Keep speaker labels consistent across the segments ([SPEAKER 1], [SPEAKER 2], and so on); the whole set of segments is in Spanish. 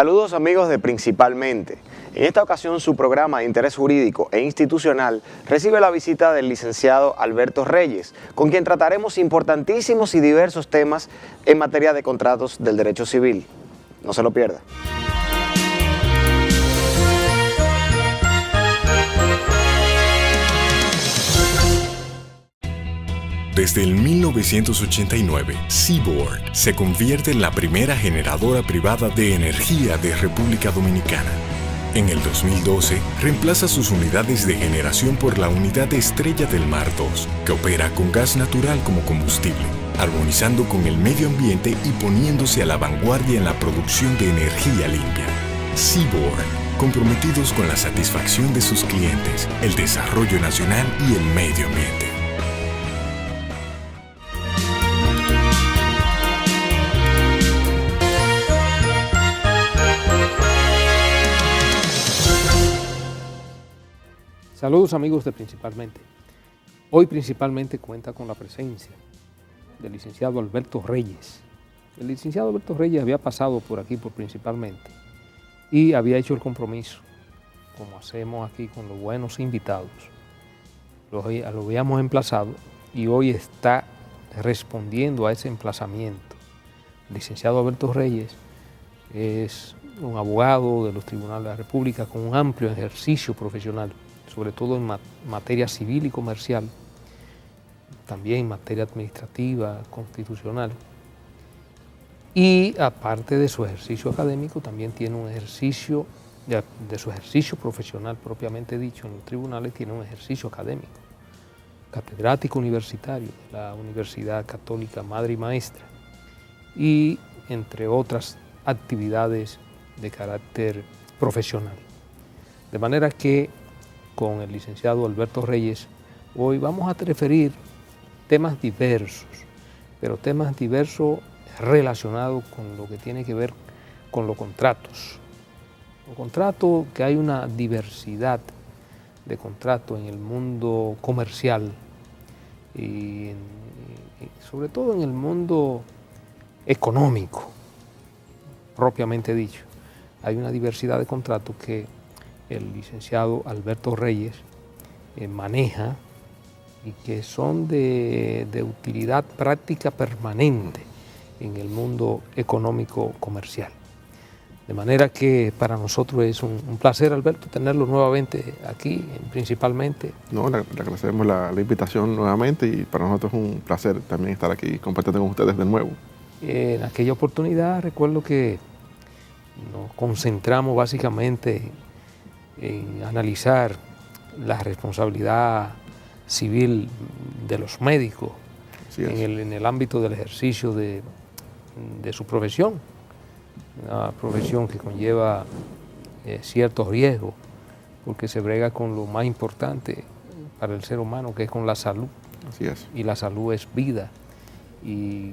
[SPEAKER 1] Saludos amigos de Principalmente. En esta ocasión su programa de interés jurídico e institucional recibe la visita del licenciado Alberto Reyes, con quien trataremos importantísimos y diversos temas en materia de contratos del derecho civil. No se lo pierda.
[SPEAKER 2] Desde el 1989, Seaboard se convierte en la primera generadora privada de energía de República Dominicana. En el 2012, reemplaza sus unidades de generación por la unidad Estrella del Mar 2, que opera con gas natural como combustible, armonizando con el medio ambiente y poniéndose a la vanguardia en la producción de energía limpia. Seaboard, comprometidos con la satisfacción de sus clientes, el desarrollo nacional y el medio ambiente.
[SPEAKER 3] Saludos amigos de Principalmente. Hoy Principalmente cuenta con la presencia del licenciado Alberto Reyes. El licenciado Alberto Reyes había pasado por aquí por Principalmente y había hecho el compromiso, como hacemos aquí con los buenos invitados. Lo habíamos emplazado y hoy está respondiendo a ese emplazamiento. El licenciado Alberto Reyes es un abogado de los tribunales de la República con un amplio ejercicio profesional, sobre todo en materia civil y comercial, también en materia administrativa, constitucional. Y aparte de su ejercicio académico, también tiene un ejercicio, de su ejercicio profesional propiamente dicho en los tribunales, tiene un ejercicio académico. Catedrático universitario de la Universidad Católica Madre y Maestra, y entre otras actividades de carácter profesional. De manera que con el licenciado Alberto Reyes, hoy vamos a referir temas diversos, pero temas diversos relacionados con lo que tiene que ver con los contratos. Los contratos, que hay una diversidad de contratos en el mundo comercial y sobre todo en el mundo económico, propiamente dicho. Hay una diversidad de contratos que el licenciado Alberto Reyes maneja y que son de utilidad práctica permanente en el mundo económico comercial. De manera que para nosotros es un placer, Alberto, tenerlo nuevamente aquí, Principalmente.
[SPEAKER 4] No, le agradecemos la invitación nuevamente y para nosotros es un placer también estar aquí compartiendo con ustedes de nuevo.
[SPEAKER 3] En aquella oportunidad recuerdo que nos concentramos básicamente en analizar la responsabilidad civil de los médicos en el ámbito del ejercicio de su profesión, una profesión que conlleva ciertos riesgos, porque se brega con lo más importante para el ser humano, que es con la salud.
[SPEAKER 4] Así es.
[SPEAKER 3] Y la salud es vida. Y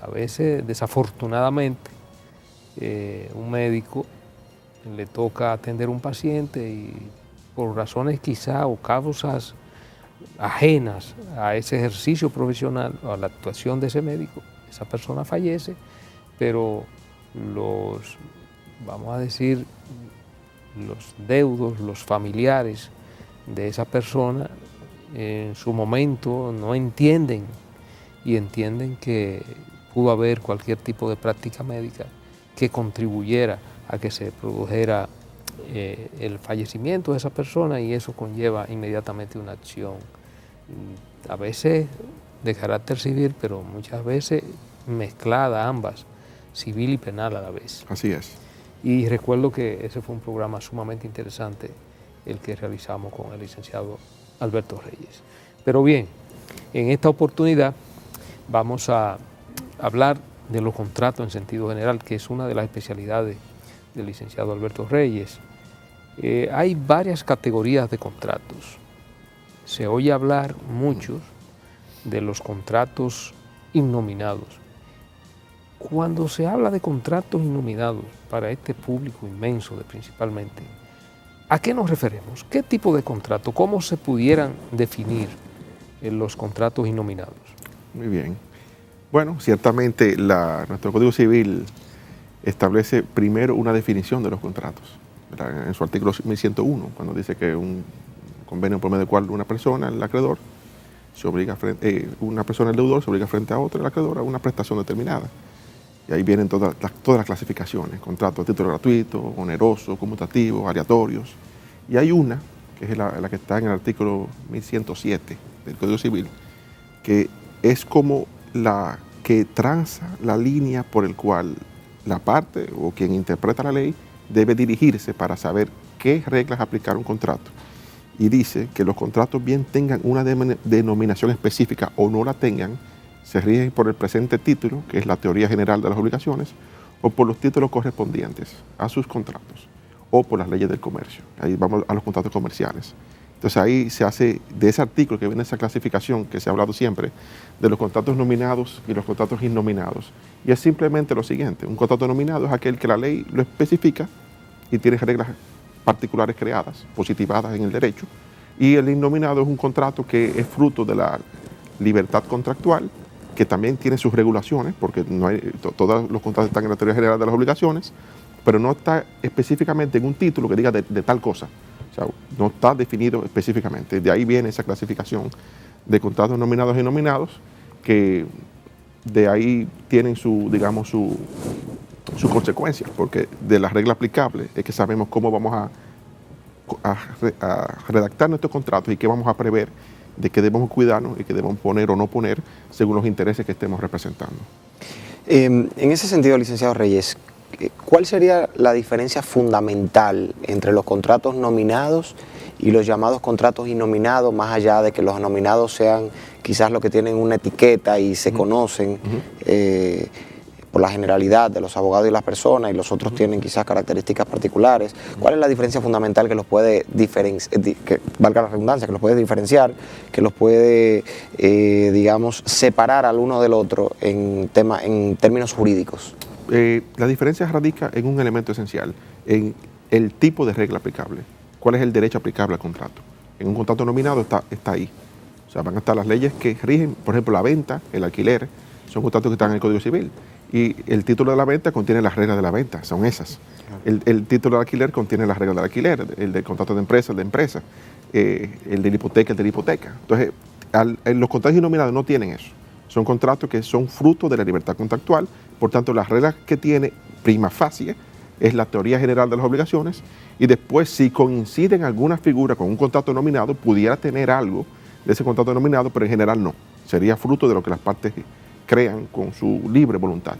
[SPEAKER 3] a veces, desafortunadamente, un médico le toca atender un paciente y por razones quizá o causas ajenas a ese ejercicio profesional o a la actuación de ese médico, esa persona fallece, pero vamos a decir, los deudos, los familiares de esa persona en su momento no entienden y entienden que pudo haber cualquier tipo de práctica médica que contribuyera a que se produjera el fallecimiento de esa persona, y eso conlleva inmediatamente una acción, a veces de carácter civil, pero muchas veces mezclada ambas, civil y penal a la vez.
[SPEAKER 4] Así es.
[SPEAKER 3] Y recuerdo que ese fue un programa sumamente interesante el que realizamos con el licenciado Alberto Reyes. Pero bien, en esta oportunidad vamos a hablar de los contratos en sentido general, que es una de las especialidades del licenciado Alberto Reyes. Hay varias categorías de contratos. Se oye hablar mucho de los contratos innominados. Cuando se habla de contratos innominados para este público inmenso de Principalmente, ¿a qué nos referimos? ¿Qué tipo de contrato? ¿Cómo se pudieran definir los contratos innominados?
[SPEAKER 4] Muy bien. Bueno, ciertamente nuestro Código Civil establece primero una definición de los contratos, ¿verdad? En su artículo 1101, cuando dice que un convenio por medio del cual una persona, el acreedor, se obliga una persona, el deudor, se obliga frente a otra, el acreedor, a una prestación determinada. Y ahí vienen todas las clasificaciones: contratos a título gratuito, oneroso, conmutativos, aleatorios. Y hay una, que es la que está en el artículo 1107 del Código Civil, que es como la que tranza la línea por el cual la parte o quien interpreta la ley debe dirigirse para saber qué reglas aplicar a un contrato. Y dice que los contratos, bien tengan una denominación específica o no la tengan, se rigen por el presente título, que es la teoría general de las obligaciones, o por los títulos correspondientes a sus contratos, o por las leyes del comercio. Ahí vamos a los contratos comerciales. Entonces ahí se hace, de ese artículo que viene esa clasificación que se ha hablado siempre, de los contratos nominados y los contratos innominados. Y es simplemente lo siguiente: un contrato nominado es aquel que la ley lo especifica y tiene reglas particulares creadas, positivadas en el derecho, y el innominado es un contrato que es fruto de la libertad contractual, que también tiene sus regulaciones, porque no hay, todos los contratos están en la teoría general de las obligaciones, pero no está específicamente en un título que diga de tal cosa. O sea, no está definido específicamente. De ahí viene esa clasificación de contratos nominados y innominados, que de ahí tienen su consecuencia, porque de la regla aplicable es que sabemos cómo vamos a redactar nuestros contratos y qué vamos a prever, de qué debemos cuidarnos y qué debemos poner o no poner según los intereses que estemos representando.
[SPEAKER 1] En ese sentido, licenciado Reyes, ¿cuál sería la diferencia fundamental entre los contratos nominados y los llamados contratos innominados, más allá de que los nominados sean quizás los que tienen una etiqueta y se conocen por la generalidad de los abogados y las personas, y los otros tienen quizás características particulares? ¿Cuál es la diferencia fundamental que los puede diferenciar, que valga la redundancia, que los puede diferenciar, que los puede, digamos, separar al uno del otro en términos jurídicos?
[SPEAKER 4] La diferencia radica en un elemento esencial, en el tipo de regla aplicable. ¿Cuál es el derecho aplicable al contrato? En un contrato nominado está ahí. O sea, van a estar las leyes que rigen, por ejemplo, la venta, el alquiler, son contratos que están en el Código Civil. Y el título de la venta contiene las reglas de la venta, son esas. El título del alquiler contiene las reglas del alquiler, el del contrato de empresa, el de empresa, el de la hipoteca, el de la hipoteca. Entonces, los contratos innominados no tienen eso. Son contratos que son fruto de la libertad contractual. Por tanto, las reglas que tiene prima facie es la teoría general de las obligaciones, y después, si coinciden alguna figura con un contrato nominado, pudiera tener algo de ese contrato nominado, pero en general no. Sería fruto de lo que las partes crean con su libre voluntad.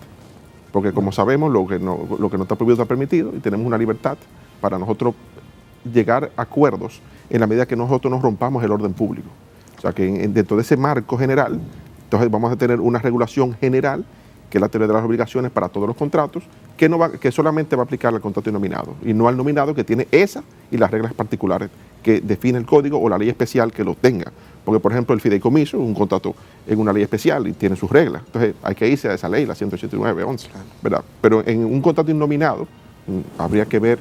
[SPEAKER 4] Porque, como sabemos, lo que no está prohibido está permitido, y tenemos una libertad para nosotros llegar a acuerdos en la medida que nosotros nos rompamos el orden público. O sea, que dentro de ese marco general, entonces vamos a tener una regulación general, que es la teoría de las obligaciones para todos los contratos, que solamente va a aplicar al contrato innominado, y no al nominado, que tiene esa y las reglas particulares que define el código o la ley especial que lo tenga. Porque, por ejemplo, el fideicomiso es un contrato en una ley especial y tiene sus reglas. Entonces hay que irse a esa ley, la 189.11, ¿verdad? Pero en un contrato innominado habría que ver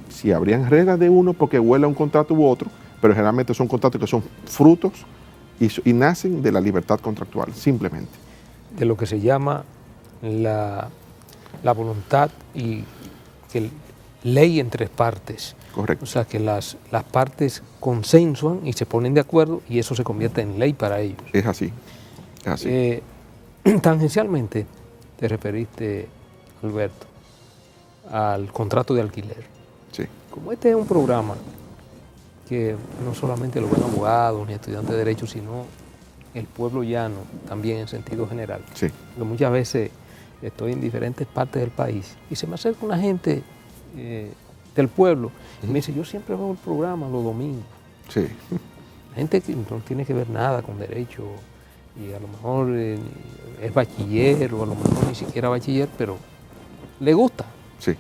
[SPEAKER 4] si habrían reglas de uno porque huela un contrato u otro, pero generalmente son contratos que son frutos y nacen de la libertad contractual, simplemente.
[SPEAKER 3] De lo que se llama la voluntad y que ley en tres partes.
[SPEAKER 4] Correcto.
[SPEAKER 3] O sea, que las partes consensuan y se ponen de acuerdo, y eso se convierte en ley para ellos.
[SPEAKER 4] Es así. Es así.
[SPEAKER 3] Tangencialmente te referiste, Alberto, al contrato de alquiler.
[SPEAKER 4] Sí.
[SPEAKER 3] Como este es un programa que no solamente lo ven abogados ni estudiantes de derecho, sino el pueblo llano también en sentido general.
[SPEAKER 4] Sí.
[SPEAKER 3] Porque muchas veces estoy en diferentes partes del país y se me acerca una gente del pueblo y me dice: yo siempre veo el programa los domingos.
[SPEAKER 4] Sí.
[SPEAKER 3] Gente que no tiene que ver nada con derecho, y a lo mejor es bachiller, o a lo mejor ni siquiera bachiller, pero le gusta.
[SPEAKER 4] Sí.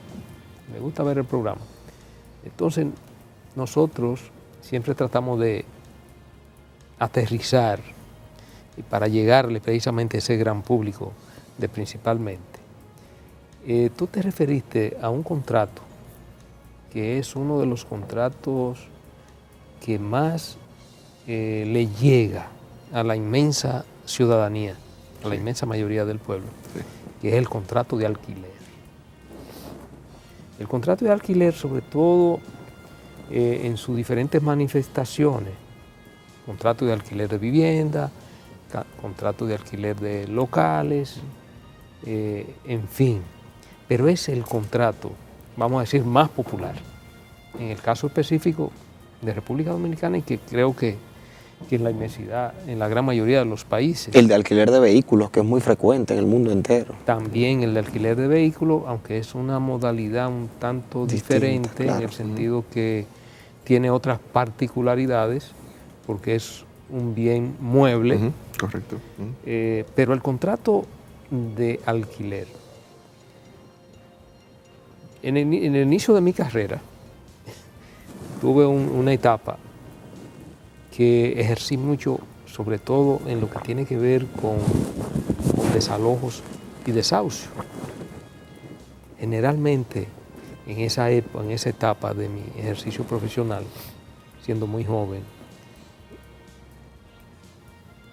[SPEAKER 3] Le gusta ver el programa. Entonces, nosotros siempre tratamos de aterrizar y para llegarle precisamente a ese gran público de Principalmente. Tú te referiste a un contrato que es uno de los contratos que más le llega a la inmensa ciudadanía, a la inmensa mayoría del pueblo, que es el contrato de alquiler. El contrato de alquiler, sobre todo en sus diferentes manifestaciones, contrato de alquiler de vivienda, contrato de alquiler de locales, en fin, pero es el contrato, vamos a decir, más popular. En el caso específico de República Dominicana, y que creo que en la inmensidad, en la gran mayoría de los países.
[SPEAKER 1] El de alquiler de vehículos, que es muy frecuente en el mundo entero.
[SPEAKER 3] También el de alquiler de vehículos, aunque es una modalidad un tanto diferente, claro, en el sentido que tiene otras particularidades, porque es un bien mueble.
[SPEAKER 4] Correcto.
[SPEAKER 3] Pero el contrato de alquiler, en el inicio de mi carrera, tuve una etapa que ejercí mucho, sobre todo en lo que tiene que ver con desalojos y desahucios. Generalmente, en esa etapa de mi ejercicio profesional, siendo muy joven,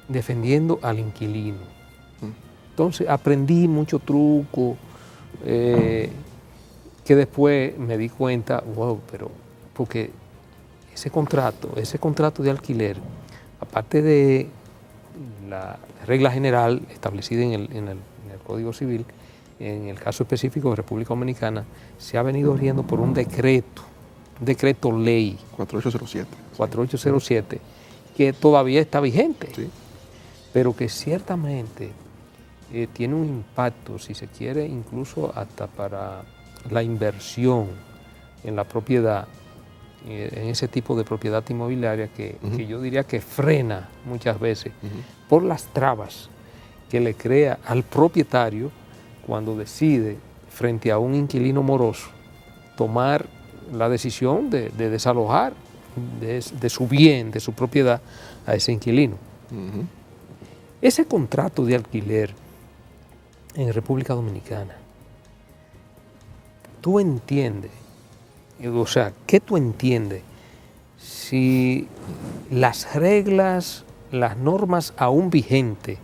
[SPEAKER 3] defendiendo al inquilino. Entonces aprendí mucho truco, que después me di cuenta, wow, pero porque ese contrato de alquiler, aparte de la regla general establecida en el Código Civil, en el caso específico de República Dominicana, se ha venido rigiendo por un decreto ley 4807, que todavía está vigente, sí, pero que ciertamente tiene un impacto, si se quiere, incluso hasta para la inversión en la propiedad, en ese tipo de propiedad inmobiliaria que yo diría que frena muchas veces por las trabas que le crea al propietario cuando decide, frente a un inquilino moroso, tomar la decisión de desalojar de su bien, de su propiedad, a ese inquilino. Ese contrato de alquiler en República Dominicana, tú entiendes, o sea, ¿qué tú entiendes si las reglas, las normas aún vigentes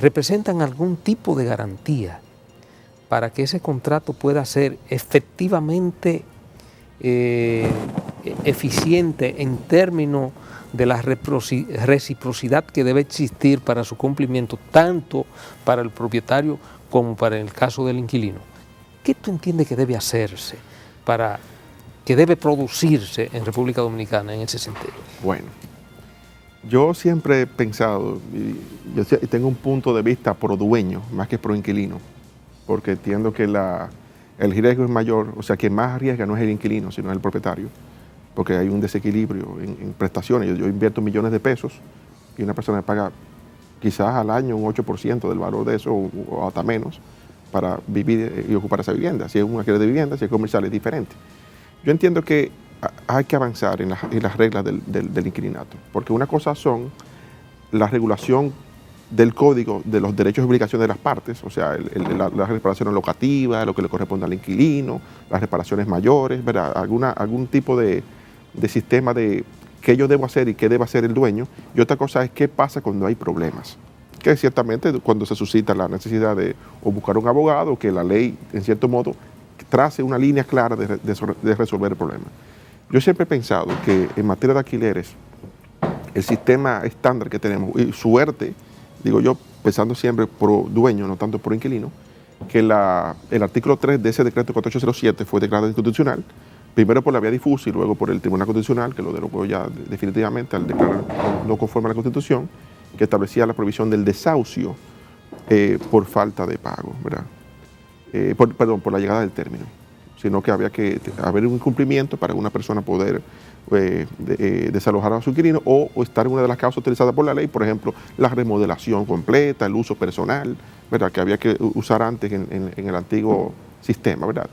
[SPEAKER 3] representan algún tipo de garantía para que ese contrato pueda ser efectivamente eficiente en términos de la reciprocidad que debe existir para su cumplimiento, tanto para el propietario como para el caso del inquilino? ¿Qué tú entiendes que debe hacerse, que debe producirse en República Dominicana en ese sentido?
[SPEAKER 4] Bueno, yo siempre he pensado, y tengo un punto de vista pro dueño más que pro inquilino, porque entiendo que el riesgo es mayor, o sea, quien más arriesga no es el inquilino, sino el propietario, porque hay un desequilibrio en prestaciones. Yo invierto millones de pesos y una persona me paga quizás al año un 8% del valor de eso o hasta menos para vivir y ocupar esa vivienda. Si es un alquiler de vivienda, si es comercial, es diferente. Yo entiendo que hay que avanzar en las reglas del inquilinato, porque una cosa son la regulación del código de los derechos y obligaciones de las partes, o sea, las reparaciones locativas, lo que le corresponde al inquilino, las reparaciones mayores, ¿verdad? Algún tipo de sistema de qué yo debo hacer y qué debe hacer el dueño. Y otra cosa es qué pasa cuando hay problemas, que ciertamente cuando se suscita la necesidad de o buscar un abogado, que la ley, en cierto modo, trace una línea clara de resolver el problema. Yo siempre he pensado que en materia de alquileres, el sistema estándar que tenemos, y suerte, digo yo, pensando siempre pro dueño, no tanto pro inquilino, que el artículo 3 de ese decreto 4807 fue declarado inconstitucional, primero por la vía difusa y luego por el Tribunal Constitucional, que lo derogó ya definitivamente al declarar no conforme a la Constitución, que establecía la prohibición del desahucio por falta de pago, ¿verdad? Por la llegada del término, sino que había que haber un incumplimiento para una persona poder desalojar a su inquilino o estar en una de las causas utilizadas por la ley, por ejemplo, la remodelación completa, el uso personal, ¿verdad?, que había que usar antes en el antiguo sistema, ¿verdad?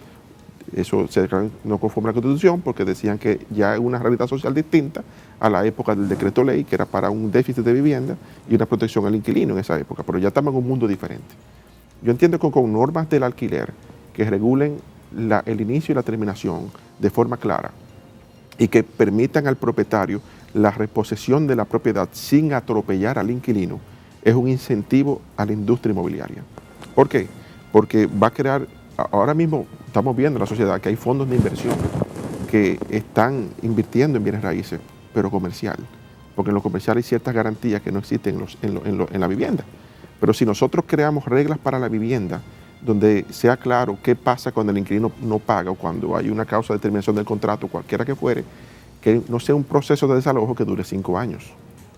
[SPEAKER 4] Eso se declaró no conforme a la Constitución porque decían que ya es una realidad social distinta a la época del decreto ley, que era para un déficit de vivienda y una protección al inquilino en esa época, pero ya estamos en un mundo diferente. Yo entiendo que con normas del alquiler que regulen el inicio y la terminación de forma clara y que permitan al propietario la reposesión de la propiedad sin atropellar al inquilino, es un incentivo a la industria inmobiliaria. ¿Por qué? Porque va a crear ahora mismo estamos viendo en la sociedad que hay fondos de inversión que están invirtiendo en bienes raíces, pero comercial, porque en lo comercial hay ciertas garantías que no existen en la vivienda. Pero si nosotros creamos reglas para la vivienda, donde sea claro qué pasa cuando el inquilino no paga o cuando hay una causa de terminación del contrato, cualquiera que fuere, que no sea un proceso de desalojo que dure 5 años,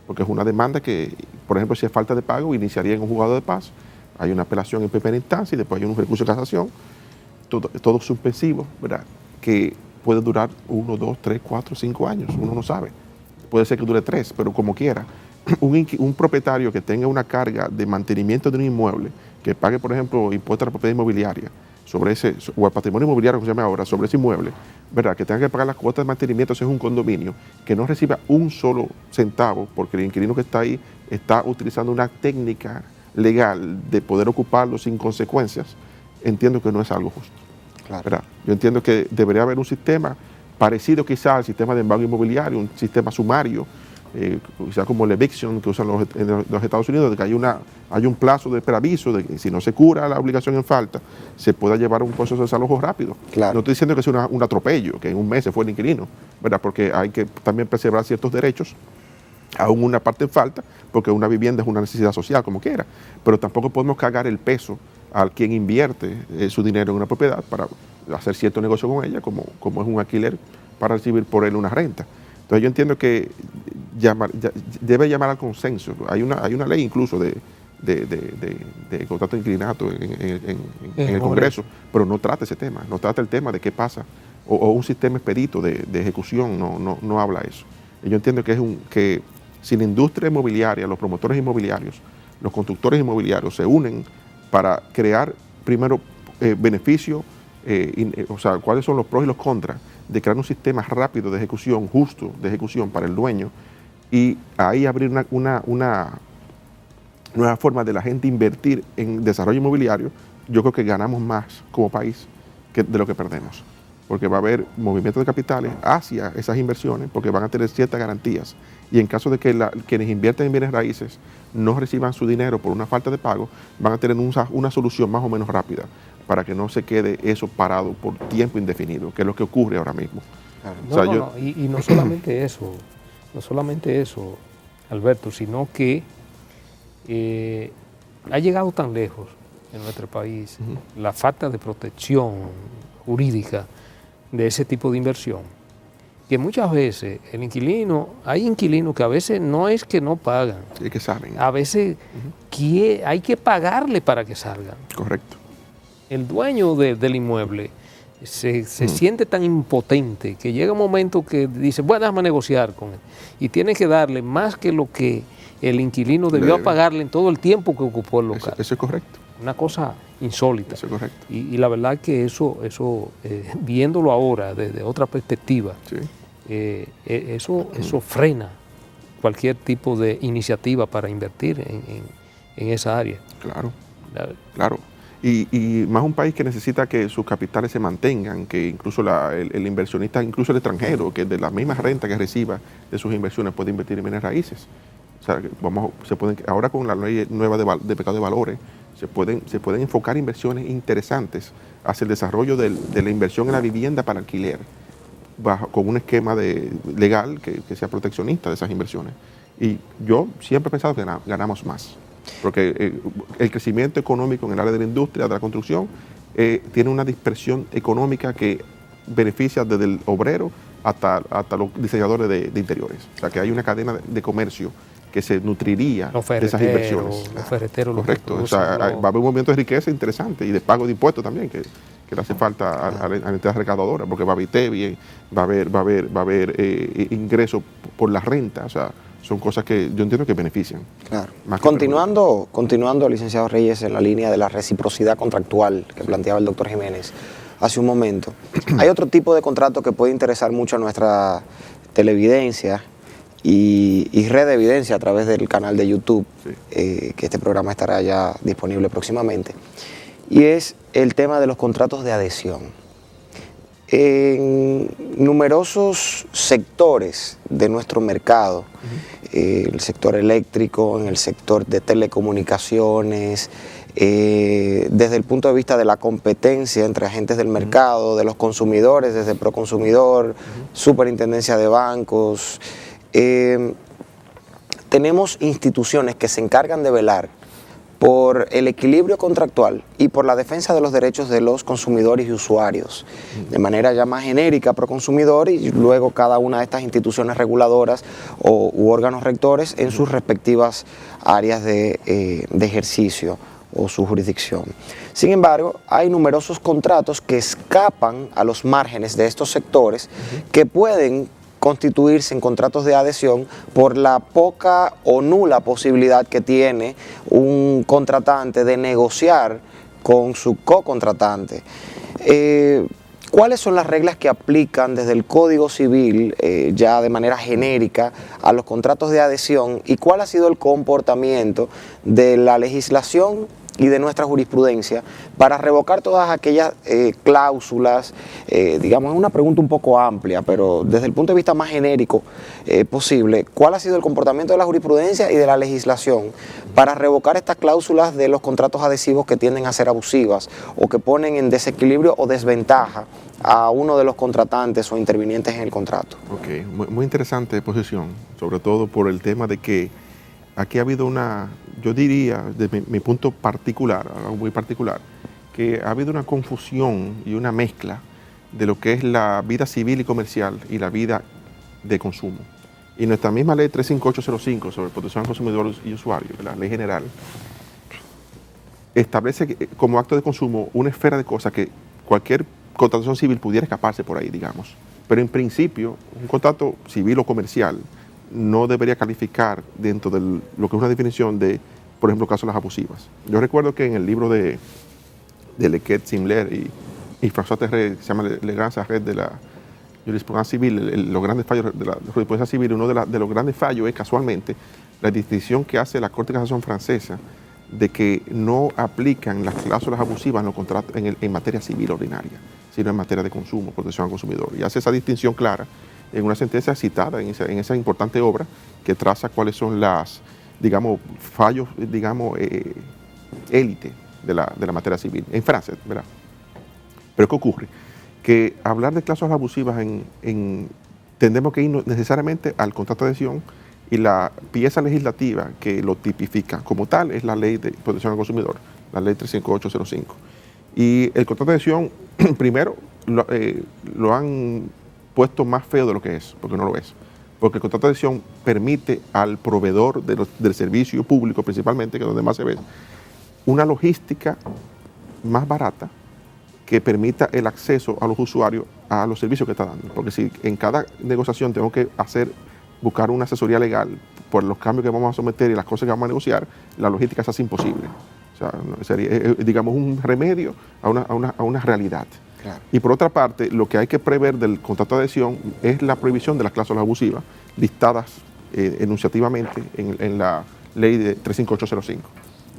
[SPEAKER 4] porque es una demanda que, por ejemplo, si es falta de pago, iniciaría en un juzgado de paz, hay una apelación en primera instancia y después hay un recurso de casación, todo suspensivo, ¿verdad?, que puede durar 1, 2, 3, 4, 5 años, uno no sabe. Puede ser que dure 3, pero como quiera. Un propietario que tenga una carga de mantenimiento de un inmueble, que pague, por ejemplo, impuesto a la propiedad inmobiliaria, sobre ese, o al patrimonio inmobiliario, que se llama ahora, sobre ese inmueble, ¿verdad?, que tenga que pagar las cuotas de mantenimiento si es un condominio, que no reciba un solo centavo, porque el inquilino que está ahí está utilizando una técnica legal de poder ocuparlo sin consecuencias, entiendo que no es algo justo.
[SPEAKER 1] Claro.
[SPEAKER 4] ¿Verdad? Yo entiendo que debería haber un sistema parecido quizás al sistema de embargo inmobiliario, un sistema sumario, quizás como el eviction que usan en los Estados Unidos, de que hay un plazo de preaviso, de que si no se cura la obligación en falta, se pueda llevar a un proceso de desalojo rápido.
[SPEAKER 1] Claro.
[SPEAKER 4] No estoy diciendo que sea un atropello, que en un mes se fue el inquilino, ¿verdad?, porque hay que también preservar ciertos derechos, aún una parte en falta, porque una vivienda es una necesidad social, como quiera, pero tampoco podemos cargar el peso al quien invierte su dinero en una propiedad para hacer cierto negocio con ella, como es un alquiler, para recibir por él una renta. Entonces yo entiendo que debe llamar al consenso. Hay una ley incluso de contrato de inquilinato en el Congreso, pero no trata ese tema, no trata el tema de qué pasa, o un sistema expedito de ejecución, no habla eso. Y yo entiendo que si la industria inmobiliaria, los promotores inmobiliarios, los constructores inmobiliarios se unen para crear primero beneficio, o sea, cuáles son los pros y los contras de crear un sistema rápido de ejecución, justo de ejecución para el dueño, y ahí abrir una nueva forma de la gente invertir en desarrollo inmobiliario, yo creo que ganamos más como país de lo que perdemos, porque va a haber movimiento de capitales hacia esas inversiones, porque van a tener ciertas garantías, y en caso de que quienes invierten en bienes raíces no reciban su dinero por una falta de pago, van a tener una solución más o menos rápida para que no se quede eso parado por tiempo indefinido, que es lo que ocurre ahora mismo.
[SPEAKER 3] Claro. Y no solamente eso, Alberto, sino que ha llegado tan lejos en nuestro país la falta de protección jurídica de ese tipo de inversión, que muchas veces hay inquilinos que a veces no es que no pagan,
[SPEAKER 4] sí, que saben.
[SPEAKER 3] A veces hay que pagarle para que salgan.
[SPEAKER 4] Correcto.
[SPEAKER 3] El dueño del inmueble se siente tan impotente que llega un momento que dice, bueno, déjame negociar con él, y tiene que darle más que lo que el inquilino debió pagarle en todo el tiempo que ocupó el local.
[SPEAKER 4] Eso es correcto.
[SPEAKER 3] Una cosa insólita.
[SPEAKER 4] Eso es correcto.
[SPEAKER 3] Y la verdad que eso viéndolo ahora desde otra perspectiva,
[SPEAKER 4] sí,
[SPEAKER 3] eso frena cualquier tipo de iniciativa para invertir en esa área.
[SPEAKER 4] Claro. Y más un país que necesita que sus capitales se mantengan, que incluso el inversionista, incluso el extranjero, que de la misma renta que reciba de sus inversiones puede invertir en bienes raíces. O sea, ahora con la ley nueva de mercado de valores, se pueden enfocar inversiones interesantes hacia el desarrollo de la inversión en la vivienda para alquiler, con un esquema legal que sea proteccionista de esas inversiones. Y yo siempre he pensado que ganamos más, porque el crecimiento económico en el área de la industria, de la construcción, tiene una dispersión económica que beneficia desde el obrero hasta los diseñadores de interiores. O sea, que hay una cadena de comercio que se nutriría de esas inversiones.
[SPEAKER 3] Los ferreteros.
[SPEAKER 4] Correcto. O sea, va a haber un movimiento de riqueza interesante y de pago de impuestos también, que le hace falta a la entidad recaudadora, porque va a haber ITEVI, va a haber ingresos por la renta. O sea, son cosas que yo entiendo que benefician.
[SPEAKER 1] Claro. Continuando, licenciado Reyes, en la línea de la reciprocidad contractual que planteaba el doctor Jiménez hace un momento, hay otro tipo de contrato que puede interesar mucho a nuestra televidencia y red de evidencia a través del canal de YouTube, que este programa estará ya disponible próximamente, y es el tema de los contratos de adhesión. En numerosos sectores de nuestro mercado, el sector eléctrico, en el sector de telecomunicaciones, desde el punto de vista de la competencia entre agentes del mercado, de los consumidores, desde Proconsumidor, Superintendencia de Bancos. Tenemos instituciones que se encargan de velar por el equilibrio contractual y por la defensa de los derechos de los consumidores y usuarios. De manera ya más genérica, Proconsumidor y luego cada una de estas instituciones reguladoras u órganos rectores en sus respectivas áreas de ejercicio o su jurisdicción. Sin embargo, hay numerosos contratos que escapan a los márgenes de estos sectores que pueden constituirse en contratos de adhesión por la poca o nula posibilidad que tiene un contratante de negociar con su co-contratante. ¿Cuáles son las reglas que aplican desde el Código Civil, ya de manera genérica, a los contratos de adhesión y cuál ha sido el comportamiento de la legislación y de nuestra jurisprudencia para revocar todas aquellas cláusulas? Digamos, es una pregunta un poco amplia, pero desde el punto de vista más genérico posible, ¿cuál ha sido el comportamiento de la jurisprudencia y de la legislación para revocar estas cláusulas de los contratos adhesivos que tienden a ser abusivas o que ponen en desequilibrio o desventaja a uno de los contratantes o intervinientes en el contrato?
[SPEAKER 4] Ok, muy interesante posición, sobre todo por el tema de que aquí ha habido una, yo diría, de mi punto particular, algo muy particular, que ha habido una confusión y una mezcla de lo que es la vida civil y comercial y la vida de consumo. Y nuestra misma ley 35805 sobre protección al consumidor y usuario, la ley general, establece como acto de consumo una esfera de cosas que cualquier contratación civil pudiera escaparse por ahí, digamos. Pero en principio, un contrato civil o comercial no debería calificar dentro de lo que es una definición de, por ejemplo, cláusulas abusivas. Yo recuerdo que en el libro de Lequet, Simler y François Terret, se llama Le Grand Arrêt de la jurisprudencia civil, los grandes fallos de la jurisprudencia civil, uno de los grandes fallos es casualmente la distinción que hace la Corte de Casación francesa de que no aplican las cláusulas abusivas en los contratos en materia civil ordinaria, sino en materia de consumo, protección al consumidor. Y hace esa distinción clara en una sentencia citada en esa importante obra que traza cuáles son las, digamos, fallos, digamos, élite de la materia civil, en Francia, ¿verdad? Pero ¿qué ocurre? Que hablar de cláusulas abusivas tendemos que ir necesariamente al contrato de adhesión, y la pieza legislativa que lo tipifica como tal es la Ley de Protección al Consumidor, la Ley 35805. Y el contrato de adhesión, primero, lo han puesto más feo de lo que es, porque no lo es. Porque el contrato de adhesión permite al proveedor del servicio público, principalmente, que es donde más se ve, una logística más barata que permita el acceso a los usuarios a los servicios que está dando. Porque si en cada negociación tengo que buscar una asesoría legal por los cambios que vamos a someter y las cosas que vamos a negociar, la logística se hace imposible. O sea, sería, digamos, un remedio a una realidad. Claro. Y por otra parte, lo que hay que prever del contrato de adhesión es la prohibición de las cláusulas abusivas listadas enunciativamente en la ley de 35805.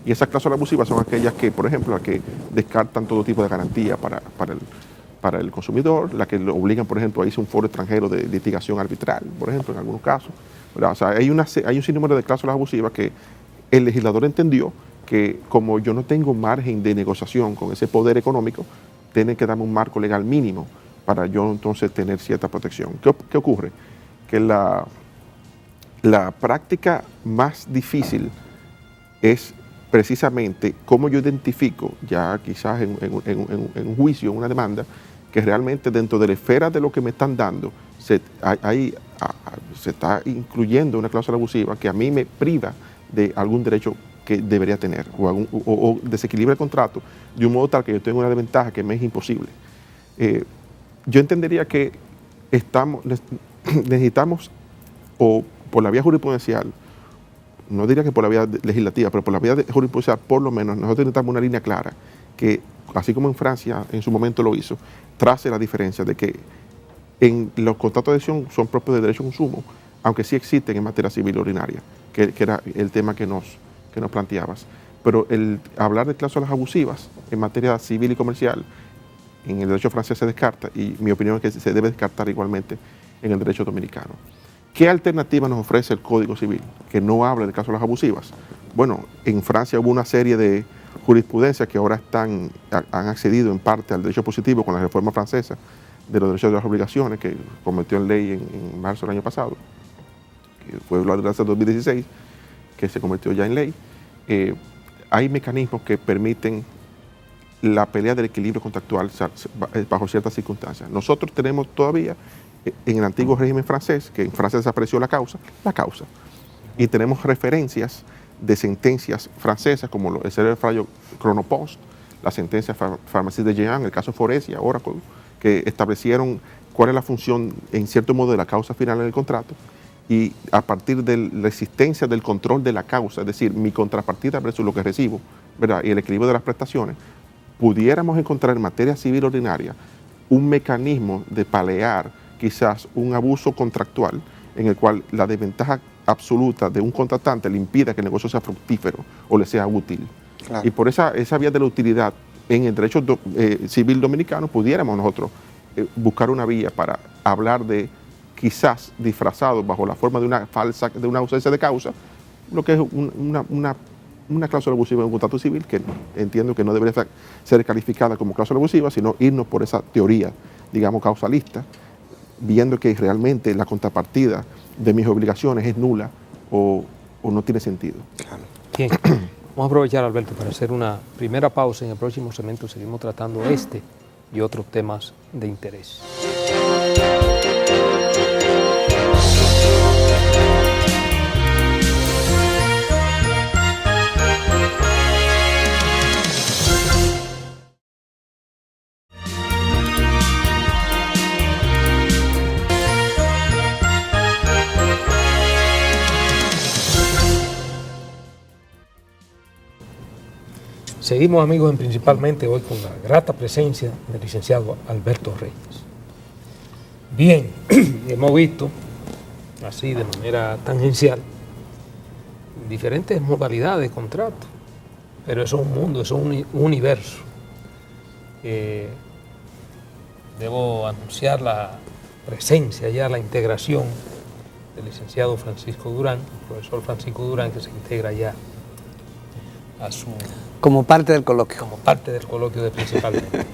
[SPEAKER 4] Y esas cláusulas abusivas son aquellas que, por ejemplo, las que descartan todo tipo de garantía para el consumidor, las que lo obligan, por ejemplo, a irse a un foro extranjero de litigación arbitral, por ejemplo, en algunos casos. O sea, hay un sinnúmero de cláusulas abusivas que el legislador entendió que como yo no tengo margen de negociación con ese poder económico, tiene que darme un marco legal mínimo para yo entonces tener cierta protección. ¿Qué ocurre? Que la práctica más difícil es precisamente cómo yo identifico, ya quizás en un juicio, en una demanda, que realmente dentro de la esfera de lo que me están dando se está incluyendo una cláusula abusiva que a mí me priva de algún derecho que debería tener o desequilibra el contrato de un modo tal que yo tengo una desventaja que me es imposible. Yo entendería que necesitamos, o por la vía jurisprudencial, no diría que por la vía legislativa, pero por la vía jurisprudencial, por lo menos nosotros necesitamos una línea clara que, así como en Francia en su momento lo hizo, trace la diferencia de que en los contratos de adhesión son propios de derecho a consumo, aunque sí existen en materia civil ordinaria, que era el tema que nos planteabas. Pero el hablar de cláusulas abusivas en materia civil y comercial, en el derecho francés se descarta, y mi opinión es que se debe descartar igualmente en el derecho dominicano. ¿Qué alternativa nos ofrece el Código Civil que no habla de cláusulas abusivas? Bueno, en Francia hubo una serie de jurisprudencia que ahora han accedido en parte al derecho positivo con la reforma francesa de los derechos de las obligaciones que convirtió en ley en marzo del año pasado, que fue la ordenanza 2016, que se convirtió ya en ley. Hay mecanismos que permiten la pelea del equilibrio contractual bajo ciertas circunstancias. Nosotros tenemos todavía, en el antiguo régimen francés, que en Francia desapareció la causa, y tenemos referencias de sentencias francesas, como el célebre fallo Chronopost, la sentencia Pharmacie de Jean, el caso Foresia, Oracle, que establecieron cuál es la función, en cierto modo, de la causa final en el contrato, y a partir de la existencia del control de la causa, es decir, mi contrapartida versus lo que recibo, ¿verdad?, y el equilibrio de las prestaciones, pudiéramos encontrar en materia civil ordinaria un mecanismo de palear quizás un abuso contractual en el cual la desventaja absoluta de un contratante le impida que el negocio sea fructífero o le sea útil. Claro. Y por esa vía de la utilidad en el derecho civil dominicano pudiéramos nosotros buscar una vía para hablar de, quizás disfrazado bajo la forma de una ausencia de causa, lo que es una cláusula abusiva en un contrato civil, que entiendo que no debería ser calificada como cláusula abusiva, sino irnos por esa teoría, digamos, causalista, viendo que realmente la contrapartida de mis obligaciones es nula o no tiene sentido.
[SPEAKER 3] Claro. Bien, vamos a aprovechar, Alberto, para hacer una primera pausa. En el próximo segmento seguimos tratando este y otros temas de interés. Seguimos, amigos, principalmente hoy con la grata presencia del licenciado Alberto Reyes. Bien, hemos visto, así de manera tangencial, diferentes modalidades de contrato, pero eso es un mundo, eso es un universo. Debo anunciar la presencia, ya la integración del licenciado Francisco Durán, el profesor Francisco Durán, que se integra ya a su...
[SPEAKER 5] Como parte del coloquio.
[SPEAKER 3] Como parte del coloquio de principalmente.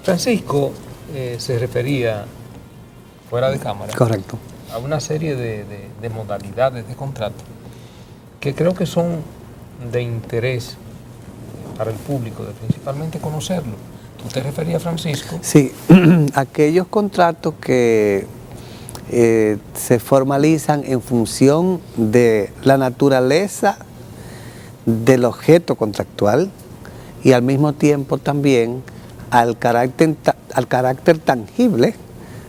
[SPEAKER 3] Francisco se refería, fuera de cámara,
[SPEAKER 5] correcto,
[SPEAKER 3] a una serie de modalidades de contrato que creo que son de interés para el público, de principalmente conocerlo. ¿Tú te referías, Francisco?
[SPEAKER 5] Sí, aquellos contratos que se formalizan en función de la naturaleza del objeto contractual y al mismo tiempo también al carácter tangible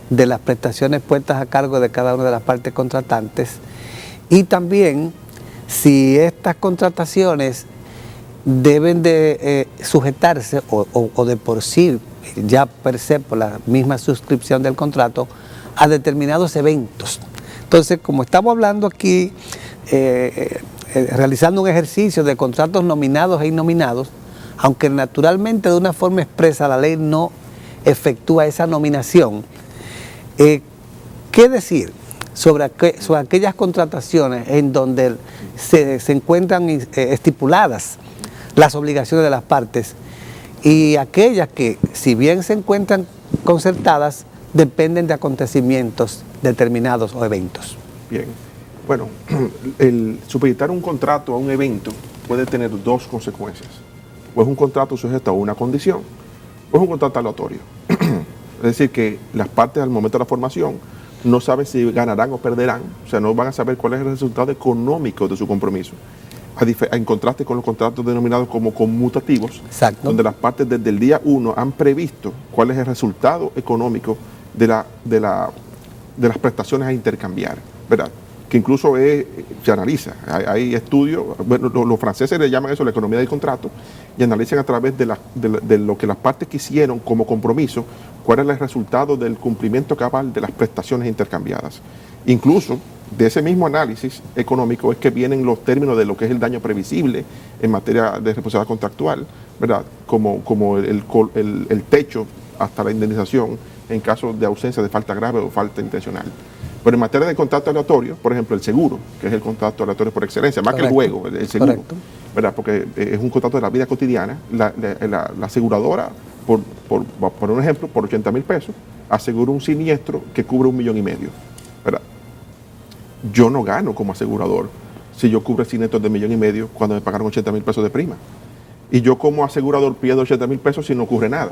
[SPEAKER 5] de las prestaciones puestas a cargo de cada una de las partes contratantes, y también si estas contrataciones deben de sujetarse o de por sí, ya per se por la misma suscripción del contrato, a determinados eventos. Entonces, como estamos hablando aquí, realizando un ejercicio de contratos nominados e innominados, aunque naturalmente de una forma expresa la ley no efectúa esa nominación, ¿qué decir sobre aquellas contrataciones en donde se encuentran estipuladas las obligaciones de las partes y aquellas que, si bien se encuentran concertadas, dependen de acontecimientos determinados o eventos?
[SPEAKER 4] Bien. Bueno, el supeditar un contrato a un evento puede tener dos consecuencias. O es un contrato sujeto a una condición, o es un contrato aleatorio. Es decir, que las partes al momento de la formación no saben si ganarán o perderán, o sea, no van a saber cuál es el resultado económico de su compromiso. En contraste con los contratos denominados como conmutativos, exacto, donde las partes desde el día 1 han previsto cuál es el resultado económico de las prestaciones a intercambiar, ¿verdad? Que incluso se analiza. Hay estudios, bueno, los franceses le llaman eso la economía del contrato, y analizan a través de lo que las partes quisieron como compromiso, cuál es el resultado del cumplimiento cabal de las prestaciones intercambiadas. Incluso de ese mismo análisis económico es que vienen los términos de lo que es el daño previsible en materia de responsabilidad contractual, ¿verdad? Como el techo hasta la indemnización en caso de ausencia de falta grave o falta intencional. Pero en materia de contrato aleatorio, por ejemplo, el seguro, que es el contrato aleatorio por excelencia, más correcto, que el juego, el seguro, ¿verdad? Porque es un contrato de la vida cotidiana. La aseguradora, por un ejemplo, por 80 mil pesos, asegura un siniestro que cubre 1,5 millones, ¿verdad? Yo no gano como asegurador si yo cubro siniestros de 1,5 millones cuando me pagaron 80 mil pesos de prima. Y yo como asegurador pierdo 80 mil pesos si no ocurre nada.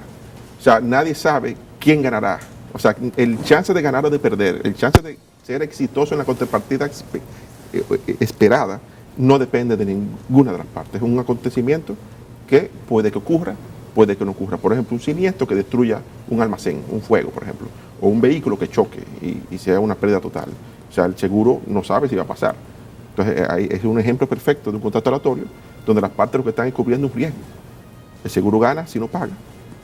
[SPEAKER 4] O sea, nadie sabe quién ganará. O sea, el chance de ganar o de perder, el chance de ser exitoso en la contrapartida esperada, no depende de ninguna de las partes. Es un acontecimiento que puede que ocurra, puede que no ocurra. Por ejemplo, un siniestro que destruya un almacén, un fuego, por ejemplo, o un vehículo que choque y sea una pérdida total. O sea, el seguro no sabe si va a pasar. Entonces, ahí es un ejemplo perfecto de un contrato aleatorio donde las partes lo que están es cubriendo un riesgo. El seguro gana si no paga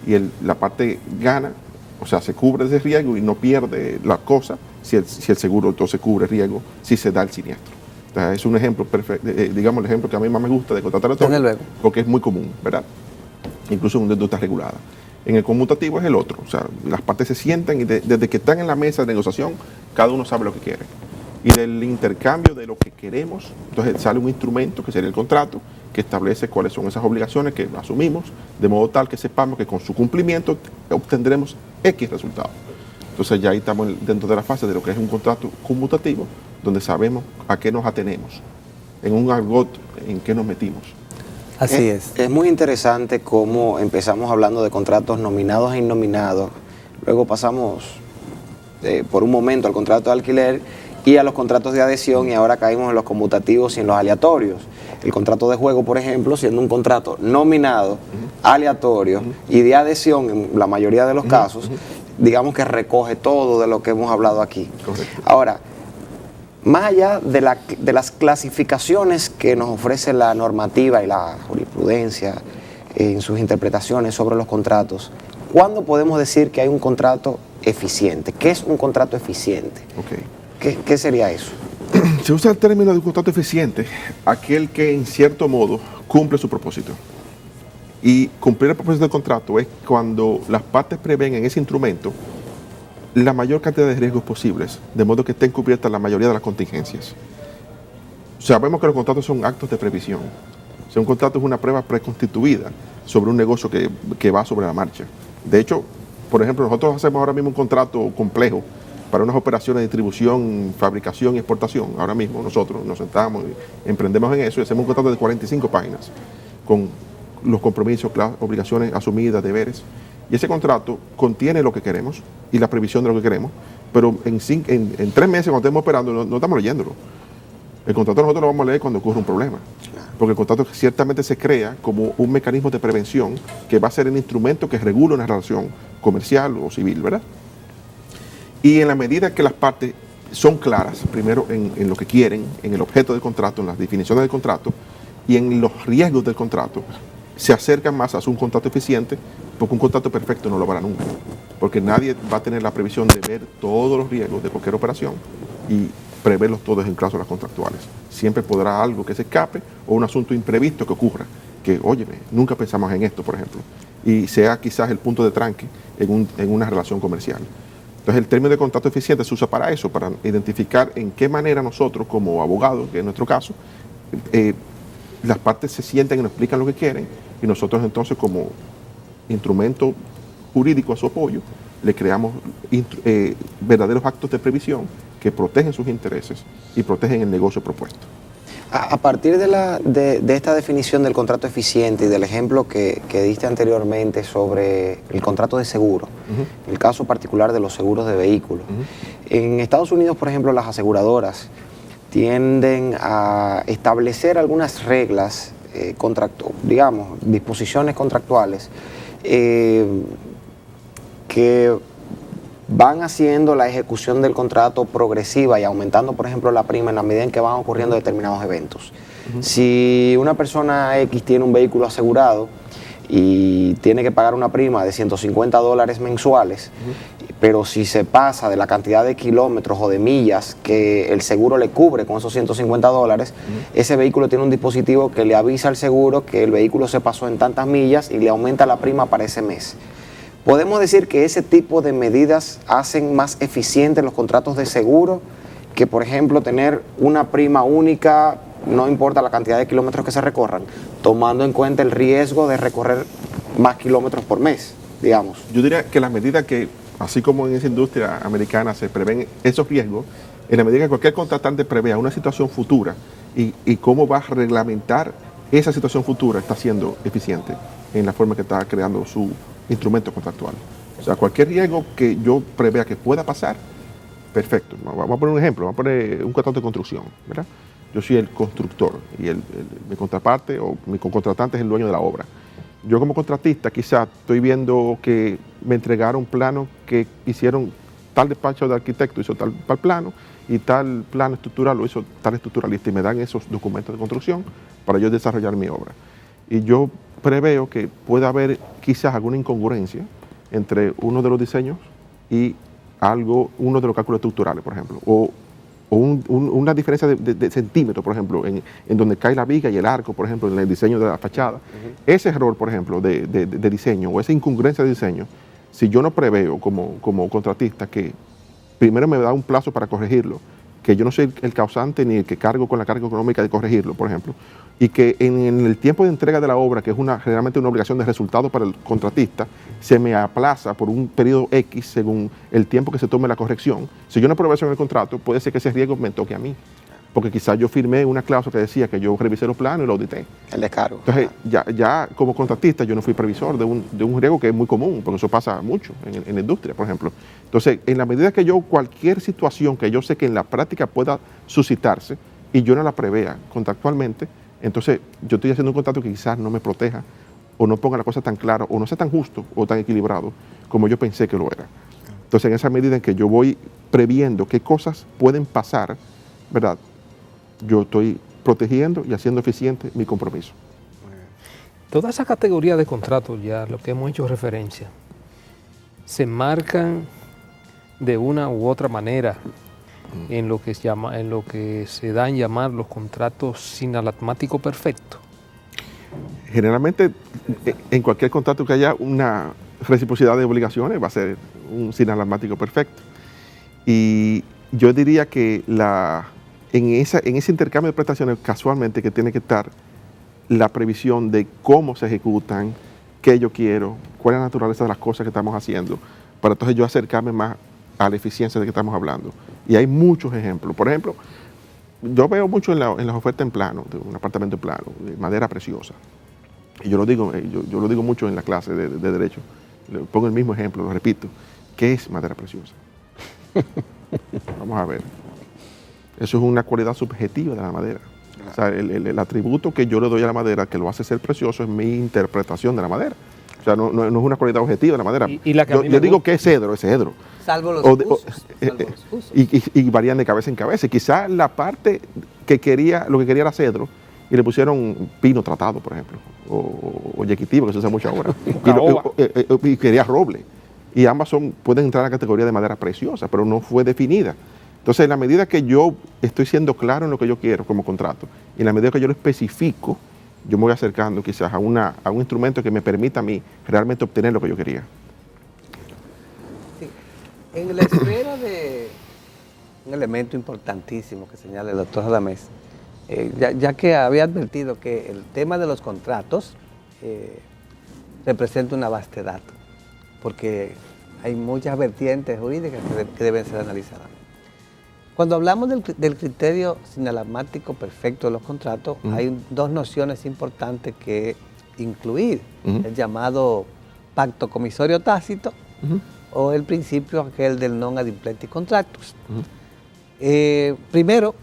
[SPEAKER 4] y la parte gana, o sea, se cubre ese riesgo y no pierde la cosa si el seguro entonces cubre el riesgo si se da el siniestro. Entonces, es un ejemplo perfecto, digamos el ejemplo que a mí más me gusta de contrato aleatorio, porque es muy común, ¿verdad? Incluso en una deuda regulada. En el conmutativo es el otro, o sea, las partes se sientan y desde que están en la mesa de negociación, cada uno sabe lo que quiere. Y del intercambio de lo que queremos, entonces sale un instrumento que sería el contrato, que establece cuáles son esas obligaciones que asumimos, de modo tal que sepamos que con su cumplimiento obtendremos X resultado. Entonces ya ahí estamos dentro de la fase de lo que es un contrato conmutativo, donde sabemos a qué nos atenemos, en un argot en qué nos metimos.
[SPEAKER 5] Así es.
[SPEAKER 1] Es muy interesante cómo empezamos hablando de contratos nominados e innominados, luego pasamos por un momento al contrato de alquiler y a los contratos de adhesión y ahora caímos en los conmutativos y en los aleatorios. El contrato de juego, por ejemplo, siendo un contrato nominado, aleatorio y de adhesión en la mayoría de los casos, digamos que recoge todo de lo que hemos hablado aquí.
[SPEAKER 4] Correcto.
[SPEAKER 1] Ahora, más allá de las clasificaciones que nos ofrece la normativa y la jurisprudencia en sus interpretaciones sobre los contratos, ¿cuándo podemos decir que hay un contrato eficiente? ¿Qué es un contrato eficiente?
[SPEAKER 4] Okay.
[SPEAKER 1] ¿Qué sería eso?
[SPEAKER 4] Se usa el término de un contrato eficiente, aquel que en cierto modo cumple su propósito. Y cumplir el propósito del contrato es cuando las partes prevén en ese instrumento la mayor cantidad de riesgos posibles, de modo que estén cubiertas la mayoría de las contingencias. Sabemos que los contratos son actos de previsión. O sea, un contrato es una prueba preconstituida sobre un negocio que va sobre la marcha. De hecho, por ejemplo, nosotros hacemos ahora mismo un contrato complejo para unas operaciones de distribución, fabricación y exportación. Ahora mismo nosotros nos sentamos y emprendemos en eso y hacemos un contrato de 45 páginas con los compromisos, las obligaciones asumidas, deberes. Y ese contrato contiene lo que queremos y la previsión de lo que queremos, pero en 3 meses cuando estemos operando no estamos leyéndolo. El contrato nosotros lo vamos a leer cuando ocurre un problema, porque el contrato ciertamente se crea como un mecanismo de prevención que va a ser el instrumento que regula una relación comercial o civil, ¿verdad? Y en la medida que las partes son claras, primero en lo que quieren, en el objeto del contrato, en las definiciones del contrato y en los riesgos del contrato, se acercan más a un contrato eficiente, porque un contrato perfecto no lo hará nunca, porque nadie va a tener la previsión de ver todos los riesgos de cualquier operación y preverlos todos en cláusulas contractuales. Siempre podrá algo que se escape o un asunto imprevisto que ocurra, que, óyeme, nunca pensamos en esto, por ejemplo, y sea quizás el punto de tranque en una relación comercial. Entonces, el término de contrato eficiente se usa para eso, para identificar en qué manera nosotros, como abogados, que en nuestro caso, las partes se sienten y nos explican lo que quieren, y nosotros entonces, como instrumento jurídico a su apoyo, le creamos verdaderos actos de previsión que protegen sus intereses y protegen el negocio propuesto.
[SPEAKER 1] A partir de esta definición del contrato eficiente y del ejemplo que diste anteriormente sobre el contrato de seguro, el caso particular de los seguros de vehículos, en Estados Unidos, por ejemplo, las aseguradoras tienden a establecer algunas reglas, digamos, disposiciones contractuales que van haciendo la ejecución del contrato progresiva y aumentando, por ejemplo, la prima en la medida en que van ocurriendo determinados eventos. Si una persona X tiene un vehículo asegurado y tiene que pagar una prima de $150 mensuales, pero si se pasa de la cantidad de kilómetros o de millas que el seguro le cubre con esos $150, ese vehículo tiene un dispositivo que le avisa al seguro que el vehículo se pasó en tantas millas y le aumenta la prima para ese mes. ¿Podemos decir que ese tipo de medidas hacen más eficientes los contratos de seguro que, por ejemplo, tener una prima única no importa la cantidad de kilómetros que se recorran, tomando en cuenta el riesgo de recorrer más kilómetros por mes, digamos.
[SPEAKER 4] Yo diría que las medidas que, así como en esa industria americana se prevén esos riesgos, en la medida que cualquier contratante prevea una situación futura y cómo va a reglamentar esa situación futura, está siendo eficiente en la forma que está creando su instrumento contractual. O sea, cualquier riesgo que yo prevea que pueda pasar, perfecto. Vamos a poner un ejemplo, vamos a poner un contrato de construcción, ¿verdad? Yo soy el constructor y mi contraparte o mi contratante es el dueño de la obra. Yo como contratista quizás estoy viendo que me entregaron planos que hicieron tal despacho de arquitecto, hizo tal plano, y tal plano estructural lo hizo tal estructuralista, y me dan esos documentos de construcción para yo desarrollar mi obra. Y yo preveo que pueda haber quizás alguna incongruencia entre uno de los diseños y uno de los cálculos estructurales, por ejemplo, o una diferencia de centímetros, por ejemplo, en donde cae la viga y el arco, por ejemplo, en el diseño de la fachada. Ese error, por ejemplo, de diseño, o esa incongruencia de diseño, si yo no preveo como contratista que primero me da un plazo para corregirlo, que yo no soy el causante ni el que cargo con la carga económica de corregirlo, por ejemplo, y que en el tiempo de entrega de la obra, que es generalmente una obligación de resultado para el contratista, se me aplaza por un periodo X según el tiempo que se tome la corrección. Si yo no preveo eso en el contrato, puede ser que ese riesgo me toque a mí, porque quizás yo firmé una cláusula que decía que yo revisé los planos y lo audité.
[SPEAKER 1] El descargo.
[SPEAKER 4] Entonces, ya como contratista yo no fui previsor de un riesgo que es muy común, porque eso pasa mucho en la industria, por ejemplo. Entonces, en la medida que yo, cualquier situación que yo sé que en la práctica pueda suscitarse y yo no la prevea contractualmente, entonces yo estoy haciendo un contrato que quizás no me proteja o no ponga la cosa tan clara o no sea tan justo o tan equilibrado como yo pensé que lo era. Entonces, en esa medida en que yo voy previendo qué cosas pueden pasar, ¿verdad?, yo estoy protegiendo y haciendo eficiente mi compromiso.
[SPEAKER 3] Toda esa categoría de contratos, ya lo que hemos hecho referencia, se marcan de una u otra manera en lo que se dan llamar los contratos sinalagmático perfecto.
[SPEAKER 4] Generalmente, en cualquier contrato que haya una reciprocidad de obligaciones, va a ser un sinalagmático perfecto. Y yo diría que en ese intercambio de prestaciones, casualmente, que tiene que estar la previsión de cómo se ejecutan, qué yo quiero, cuál es la naturaleza de las cosas que estamos haciendo, para entonces yo acercarme más a la eficiencia de que estamos hablando. Y hay muchos ejemplos. Por ejemplo, yo veo mucho en las ofertas en plano, de un apartamento en plano, de madera preciosa. Y yo lo digo mucho en la clase de Derecho. Le pongo el mismo ejemplo, lo repito. ¿Qué es madera preciosa? Vamos a ver. Eso es una cualidad subjetiva de la madera. O sea, el atributo que yo le doy a la madera que lo hace ser precioso es mi interpretación de la madera. O sea, no es una cualidad objetiva de la madera. Yo digo que es cedro, es cedro.
[SPEAKER 5] Salvo los usos.
[SPEAKER 4] Y varían de cabeza en cabeza. Quizás la parte lo que quería era cedro y le pusieron pino tratado, por ejemplo, o yequitivo, que se usa mucho ahora. Y quería roble. Y ambas pueden entrar a la categoría de madera preciosa, pero no fue definida. Entonces, en la medida que yo estoy siendo claro en lo que yo quiero como contrato, y en la medida que yo lo especifico, yo me voy acercando quizás a un instrumento que me permita a mí realmente obtener lo que yo quería.
[SPEAKER 5] Sí. En la espera de un elemento importantísimo que señala el doctor Radamés, ya que había advertido que el tema de los contratos representa una vastedad, porque hay muchas vertientes jurídicas que deben ser analizadas. Cuando hablamos del criterio sinalagmático perfecto de los contratos, hay dos nociones importantes que incluir, el llamado pacto comisorio tácito o el principio aquel del non ad impletis contractus. Primero,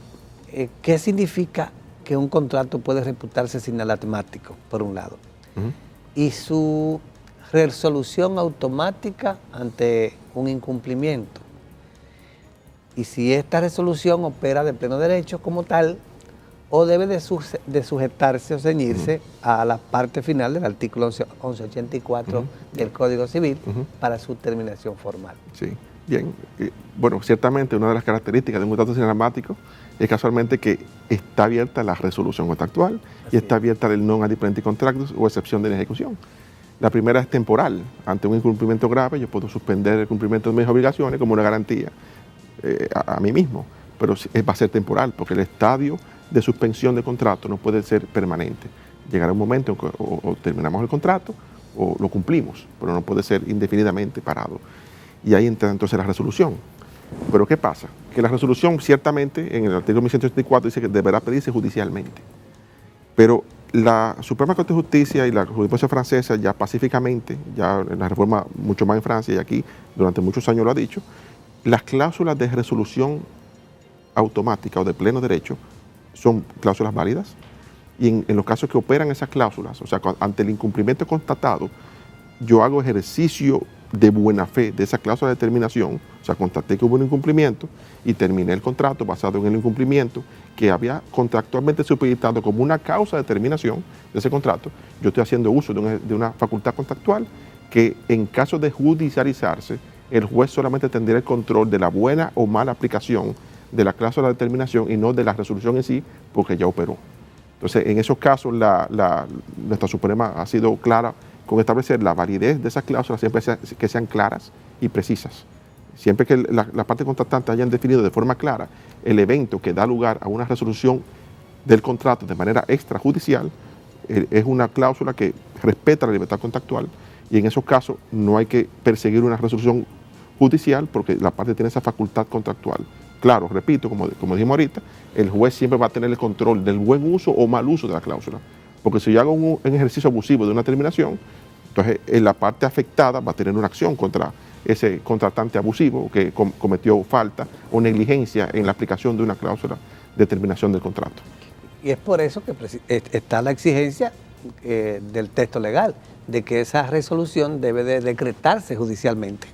[SPEAKER 5] ¿qué significa que un contrato puede reputarse sinalagmático, por un lado? Y su resolución automática ante un incumplimiento. Y si esta resolución opera de pleno derecho como tal, o debe de sujetarse o ceñirse a la parte final del artículo 1184 del Código Civil para su terminación formal.
[SPEAKER 4] Sí, bien. Bueno, ciertamente una de las características de un contrato sinalagmático es casualmente que está abierta la resolución contractual y está abierta el non ad impletis contractus o excepción de la ejecución. La primera es temporal. Ante un incumplimiento grave yo puedo suspender el cumplimiento de mis obligaciones como una garantía a mí mismo, pero va a ser temporal porque el estadio de suspensión de contrato no puede ser permanente. Llegará un momento en que o terminamos el contrato o lo cumplimos, pero no puede ser indefinidamente parado. Y ahí entra entonces la resolución. Pero ¿qué pasa? Que la resolución ciertamente en el artículo 1184 dice que deberá pedirse judicialmente. Pero la Suprema Corte de Justicia y la jurisprudencia francesa ya pacíficamente, ya en la reforma mucho más en Francia y aquí durante muchos años lo ha dicho, las cláusulas de resolución automática o de pleno derecho son cláusulas válidas y en los casos que operan esas cláusulas, o sea, ante el incumplimiento constatado, yo hago ejercicio de buena fe de esa cláusula de terminación, o sea, constaté que hubo un incumplimiento y terminé el contrato basado en el incumplimiento que había contractualmente supeditado como una causa de terminación de ese contrato. Yo estoy haciendo uso de una facultad contractual que en caso de judicializarse, el juez solamente tendría el control de la buena o mala aplicación de la cláusula de terminación y no de la resolución en sí, porque ya operó. Entonces, en esos casos, nuestra Suprema ha sido clara con establecer la validez de esas cláusulas siempre que sean claras y precisas. Siempre que la parte contratante hayan definido de forma clara el evento que da lugar a una resolución del contrato de manera extrajudicial, es una cláusula que respeta la libertad contractual y en esos casos no hay que perseguir una resolución judicial porque la parte tiene esa facultad contractual. Claro, repito, como dijimos ahorita, el juez siempre va a tener el control del buen uso o mal uso de la cláusula. Porque si yo hago un ejercicio abusivo de una terminación, entonces la parte afectada va a tener una acción contra ese contratante abusivo que cometió falta o negligencia en la aplicación de una cláusula de terminación del contrato.
[SPEAKER 5] Y es por eso que está la exigencia del texto legal, de que esa resolución debe de decretarse judicialmente,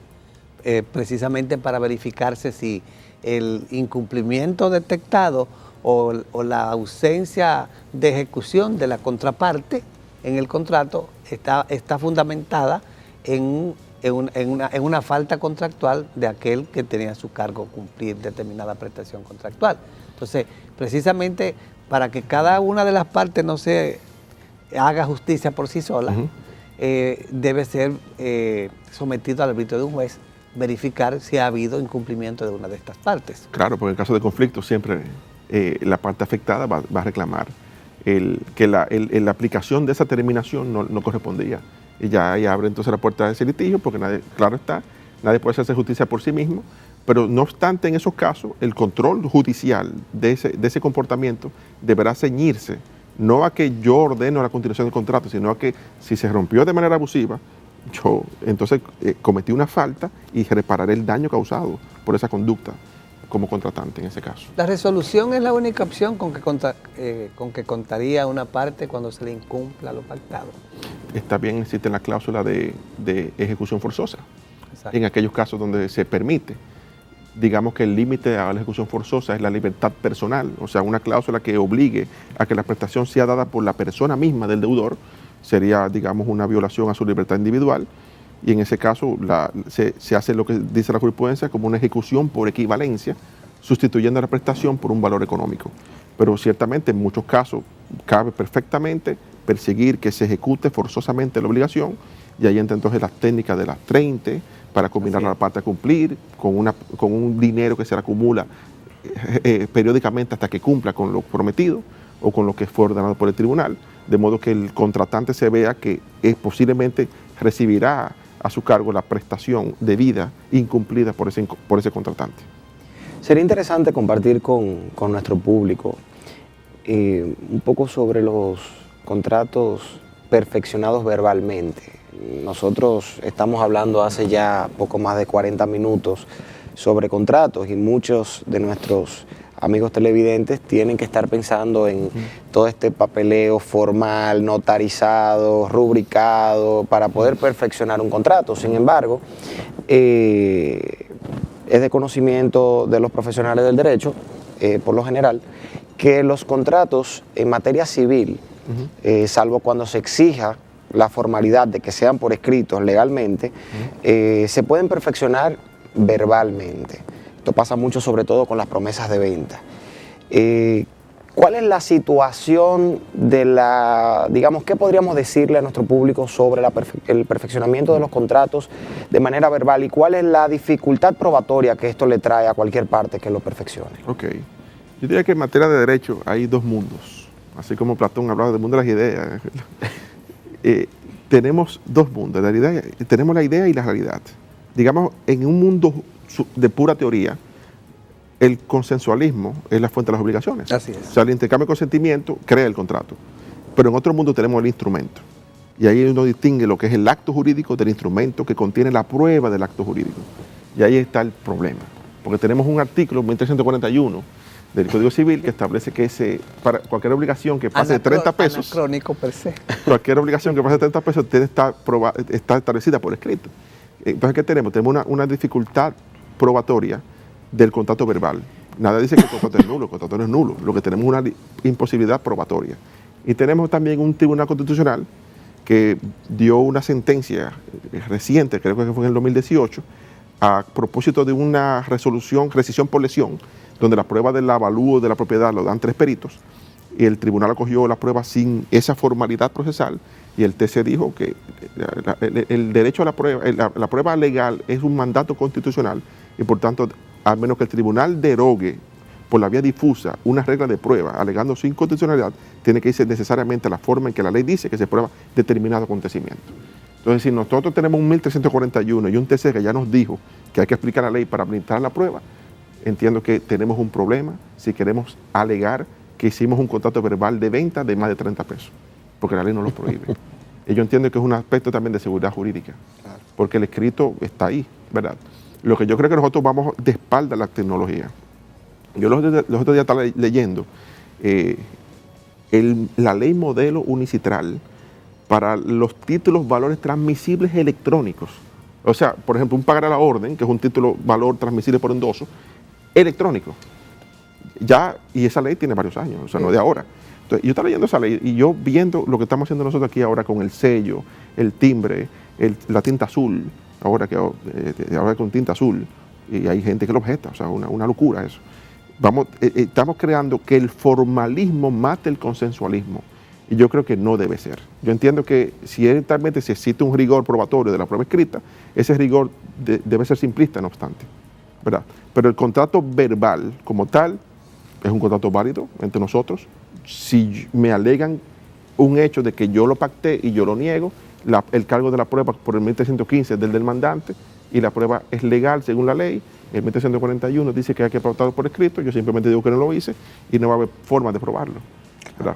[SPEAKER 5] precisamente para verificarse si el incumplimiento detectado o la ausencia de ejecución de la contraparte en el contrato está fundamentada en una falta contractual de aquel que tenía a su cargo cumplir determinada prestación contractual. Entonces, precisamente para que cada una de las partes no se haga justicia por sí sola, debe ser sometido al arbitrio de un juez, verificar si ha habido incumplimiento de una de estas partes.
[SPEAKER 4] Claro, porque en caso de conflicto siempre la parte afectada va a reclamar que la aplicación de esa terminación no correspondía. Y ya ahí abre entonces la puerta de ese litigio, porque claro está, nadie puede hacerse justicia por sí mismo, pero no obstante en esos casos, el control judicial de ese comportamiento deberá ceñirse, no a que yo ordeno la continuación del contrato, sino a que si se rompió de manera abusiva, yo entonces cometí una falta y repararé el daño causado por esa conducta como contratante en ese caso.
[SPEAKER 5] La resolución es la única opción con que contaría una parte cuando se le incumpla lo pactado.
[SPEAKER 4] También existe la cláusula de ejecución forzosa.
[SPEAKER 5] Exacto.
[SPEAKER 4] En aquellos casos donde se permite, digamos que el límite a la ejecución forzosa es la libertad personal, o sea, una cláusula que obligue a que la prestación sea dada por la persona misma del deudor, sería, digamos, una violación a su libertad individual, y en ese caso se hace lo que dice la jurisprudencia como una ejecución por equivalencia, sustituyendo la prestación por un valor económico. Pero ciertamente en muchos casos cabe perfectamente perseguir que se ejecute forzosamente la obligación, y ahí entra entonces las técnicas de las 30 para combinar la parte a cumplir con un dinero que se le acumula periódicamente hasta que cumpla con lo prometido o con lo que fue ordenado por el tribunal, de modo que el contratante se vea que posiblemente recibirá a su cargo la prestación debida incumplida por ese contratante.
[SPEAKER 1] Sería interesante compartir con nuestro público un poco sobre los contratos perfeccionados verbalmente. Nosotros estamos hablando hace ya poco más de 40 minutos sobre contratos y muchos de nuestros amigos televidentes tienen que estar pensando en todo este papeleo formal, notarizado, rubricado, para poder perfeccionar un contrato. Sin embargo, es de conocimiento de los profesionales del derecho, por lo general, que los contratos en materia civil, salvo cuando se exija la formalidad de que sean por escritos legalmente, se pueden perfeccionar verbalmente. Esto pasa mucho sobre todo con las promesas de venta. ¿Cuál es la situación digamos, qué podríamos decirle a nuestro público sobre el perfeccionamiento de los contratos de manera verbal y cuál es la dificultad probatoria que esto le trae a cualquier parte que lo perfeccione?
[SPEAKER 4] Ok. Yo diría que en materia de derecho hay dos mundos, así como Platón hablaba del mundo de las ideas. Tenemos dos mundos, tenemos la idea y la realidad. Digamos, en un mundo de pura teoría, el consensualismo es la fuente de las obligaciones.
[SPEAKER 5] Así es.
[SPEAKER 4] O sea, el intercambio de consentimiento crea el contrato. Pero en otro mundo tenemos el instrumento. Y ahí uno distingue lo que es el acto jurídico del instrumento que contiene la prueba del acto jurídico. Y ahí está el problema. Porque tenemos un artículo, 1341, del Código Civil, que establece que para cualquier obligación que pase de 30 pesos,
[SPEAKER 5] anacrónico per se.
[SPEAKER 4] cualquier obligación que pase de 30 pesos está establecida por escrito. Entonces, ¿qué tenemos? Tenemos una dificultad probatoria del contrato verbal. Nada dice que el contrato es nulo, el contrato no es nulo. Lo que tenemos es una imposibilidad probatoria. Y tenemos también un tribunal constitucional que dio una sentencia reciente, creo que fue en el 2018, a propósito de una rescisión por lesión, donde la prueba del avalúo de la propiedad lo dan 3 peritos, y el tribunal acogió la prueba sin esa formalidad procesal, y el TC dijo que el derecho a la prueba legal es un mandato constitucional, y por tanto, a menos que el tribunal derogue por la vía difusa una regla de prueba alegando su inconstitucionalidad, tiene que irse necesariamente a la forma en que la ley dice que se prueba determinado acontecimiento. Entonces, si nosotros tenemos un 1341 y un TC que ya nos dijo que hay que explicar la ley para habilitar la prueba, entiendo que tenemos un problema si queremos alegar que hicimos un contrato verbal de venta de más de 30 pesos, porque la ley no lo prohíbe. Y yo entiendo que es un aspecto también de seguridad jurídica, porque el escrito está ahí, ¿verdad? Lo que yo creo que nosotros vamos de espalda a la tecnología. Yo los otros días estaba leyendo la ley modelo unicitral para los títulos valores transmisibles electrónicos. O sea, por ejemplo, un pagar a la orden, que es un título valor transmisible por endoso, electrónico. Y esa ley tiene varios años, o sea, no de ahora. Entonces, yo estaba leyendo esa ley y yo viendo lo que estamos haciendo nosotros aquí ahora con el sello, el timbre, la tinta azul, ahora con tinta azul, y hay gente que lo objeta, o sea, una locura eso. Estamos creando que el formalismo mate el consensualismo, y yo creo que no debe ser. Yo entiendo que si existe un rigor probatorio de la prueba escrita, ese rigor debe ser simplista, no obstante, ¿verdad? Pero el contrato verbal como tal es un contrato válido entre nosotros. Si me alegan un hecho de que yo lo pacté y yo lo niego, el cargo de la prueba por el 1315 es del demandante y la prueba es legal según la ley. El 1341 dice que hay que pautarlo por escrito, yo simplemente digo que no lo hice y no va a haber forma de probarlo, ¿verdad?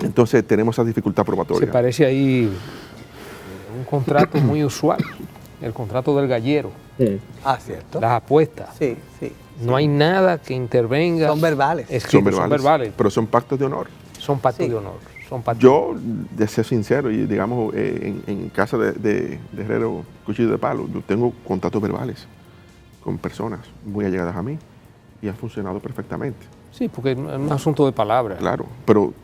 [SPEAKER 4] Entonces tenemos esa dificultad probatoria.
[SPEAKER 3] Se parece ahí un contrato muy usual, el contrato del gallero.
[SPEAKER 5] Cierto.
[SPEAKER 3] Las apuestas.
[SPEAKER 5] Sí, sí.
[SPEAKER 3] No hay nada que intervenga.
[SPEAKER 5] Son verbales.
[SPEAKER 3] Son verbales.
[SPEAKER 4] Pero son pactos de honor.
[SPEAKER 3] Son pactos de honor.
[SPEAKER 4] Yo, de ser sincero, y digamos, en casa de Herrero Cuchillo de Palo, yo tengo contratos verbales con personas muy allegadas a mí y han funcionado perfectamente.
[SPEAKER 3] Sí, porque es un asunto de palabras.
[SPEAKER 4] Claro, pero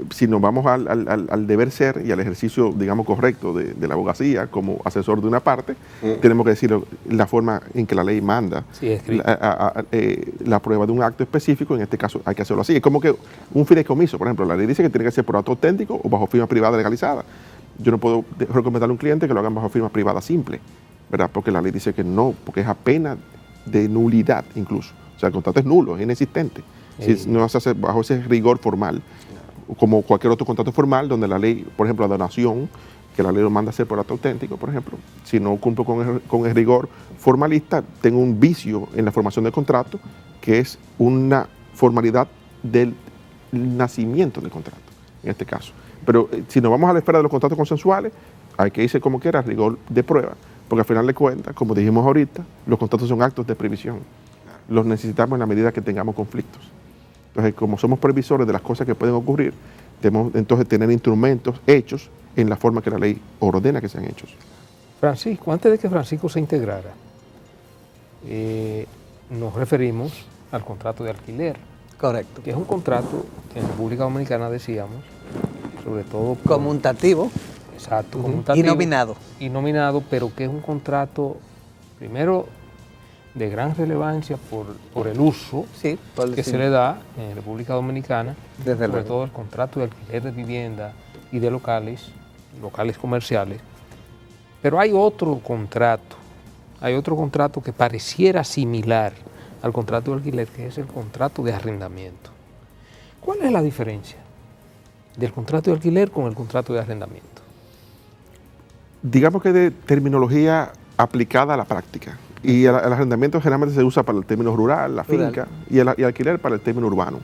[SPEAKER 4] si nos vamos al deber ser y al ejercicio, digamos, correcto de la abogacía como asesor de una parte, tenemos que decir la forma en que la ley manda la prueba de un acto específico. En este caso hay que hacerlo así. Es como que un fideicomiso, por ejemplo, la ley dice que tiene que ser por acto auténtico o bajo firma privada legalizada. Yo no puedo recomendarle a un cliente que lo hagan bajo firma privada simple, ¿verdad? Porque la ley dice que no, porque es a pena de nulidad incluso. O sea, el contrato es nulo, es inexistente. Si no se hace bajo ese rigor formal, como cualquier otro contrato formal, donde la ley, por ejemplo, la donación, que la ley lo manda a hacer por acto auténtico, por ejemplo, si no cumplo con el rigor formalista, tengo un vicio en la formación del contrato, que es una formalidad del nacimiento del contrato, en este caso. Pero si nos vamos a la esfera de los contratos consensuales, hay que irse como quiera, rigor de prueba, porque al final de cuentas, como dijimos ahorita, los contratos son actos de previsión. Los necesitamos en la medida que tengamos conflictos. Entonces, como somos previsores de las cosas que pueden ocurrir, debemos entonces tener instrumentos hechos en la forma que la ley ordena que sean hechos.
[SPEAKER 3] Francisco, antes de que Francisco se integrara, nos referimos al contrato de alquiler.
[SPEAKER 5] Correcto.
[SPEAKER 3] Que es un contrato que en República Dominicana decíamos, sobre todo...
[SPEAKER 5] Conmutativo.
[SPEAKER 3] Exacto, conmutativo.
[SPEAKER 5] Y nominado.
[SPEAKER 3] Y nominado, pero que es un contrato, primero, de gran relevancia por el uso que se le da en República Dominicana, sobre todo el contrato de alquiler de vivienda y de locales comerciales. Pero hay otro contrato que pareciera similar al contrato de alquiler, que es el contrato de arrendamiento. ¿Cuál es la diferencia del contrato de alquiler con el contrato de arrendamiento?
[SPEAKER 4] Digamos que de terminología aplicada a la práctica. Y el arrendamiento generalmente se usa para el término rural, la finca, y el alquiler para el término urbano.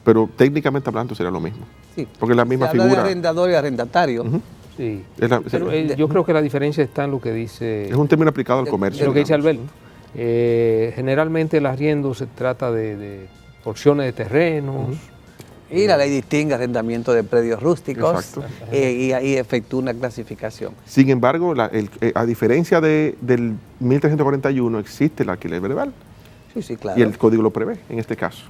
[SPEAKER 4] Pero técnicamente hablando sería lo mismo.
[SPEAKER 5] Sí.
[SPEAKER 4] Porque es la misma
[SPEAKER 5] Se habla
[SPEAKER 4] figura.
[SPEAKER 5] de arrendador y arrendatario.
[SPEAKER 3] Sí.
[SPEAKER 4] Pero
[SPEAKER 3] yo creo que la diferencia está en lo que dice...
[SPEAKER 4] es un término aplicado al
[SPEAKER 3] Es
[SPEAKER 4] comercio.
[SPEAKER 3] lo que dice
[SPEAKER 4] digamos.
[SPEAKER 3] Alberto. Generalmente el arriendo se trata de porciones de terrenos.
[SPEAKER 5] Y la ley distingue arrendamiento de predios rústicos
[SPEAKER 4] Exacto.
[SPEAKER 5] y ahí efectúa una clasificación.
[SPEAKER 4] Sin embargo, a diferencia del 1341, existe el alquiler verbal.
[SPEAKER 5] Sí, sí, claro.
[SPEAKER 4] Y el código lo prevé en este caso.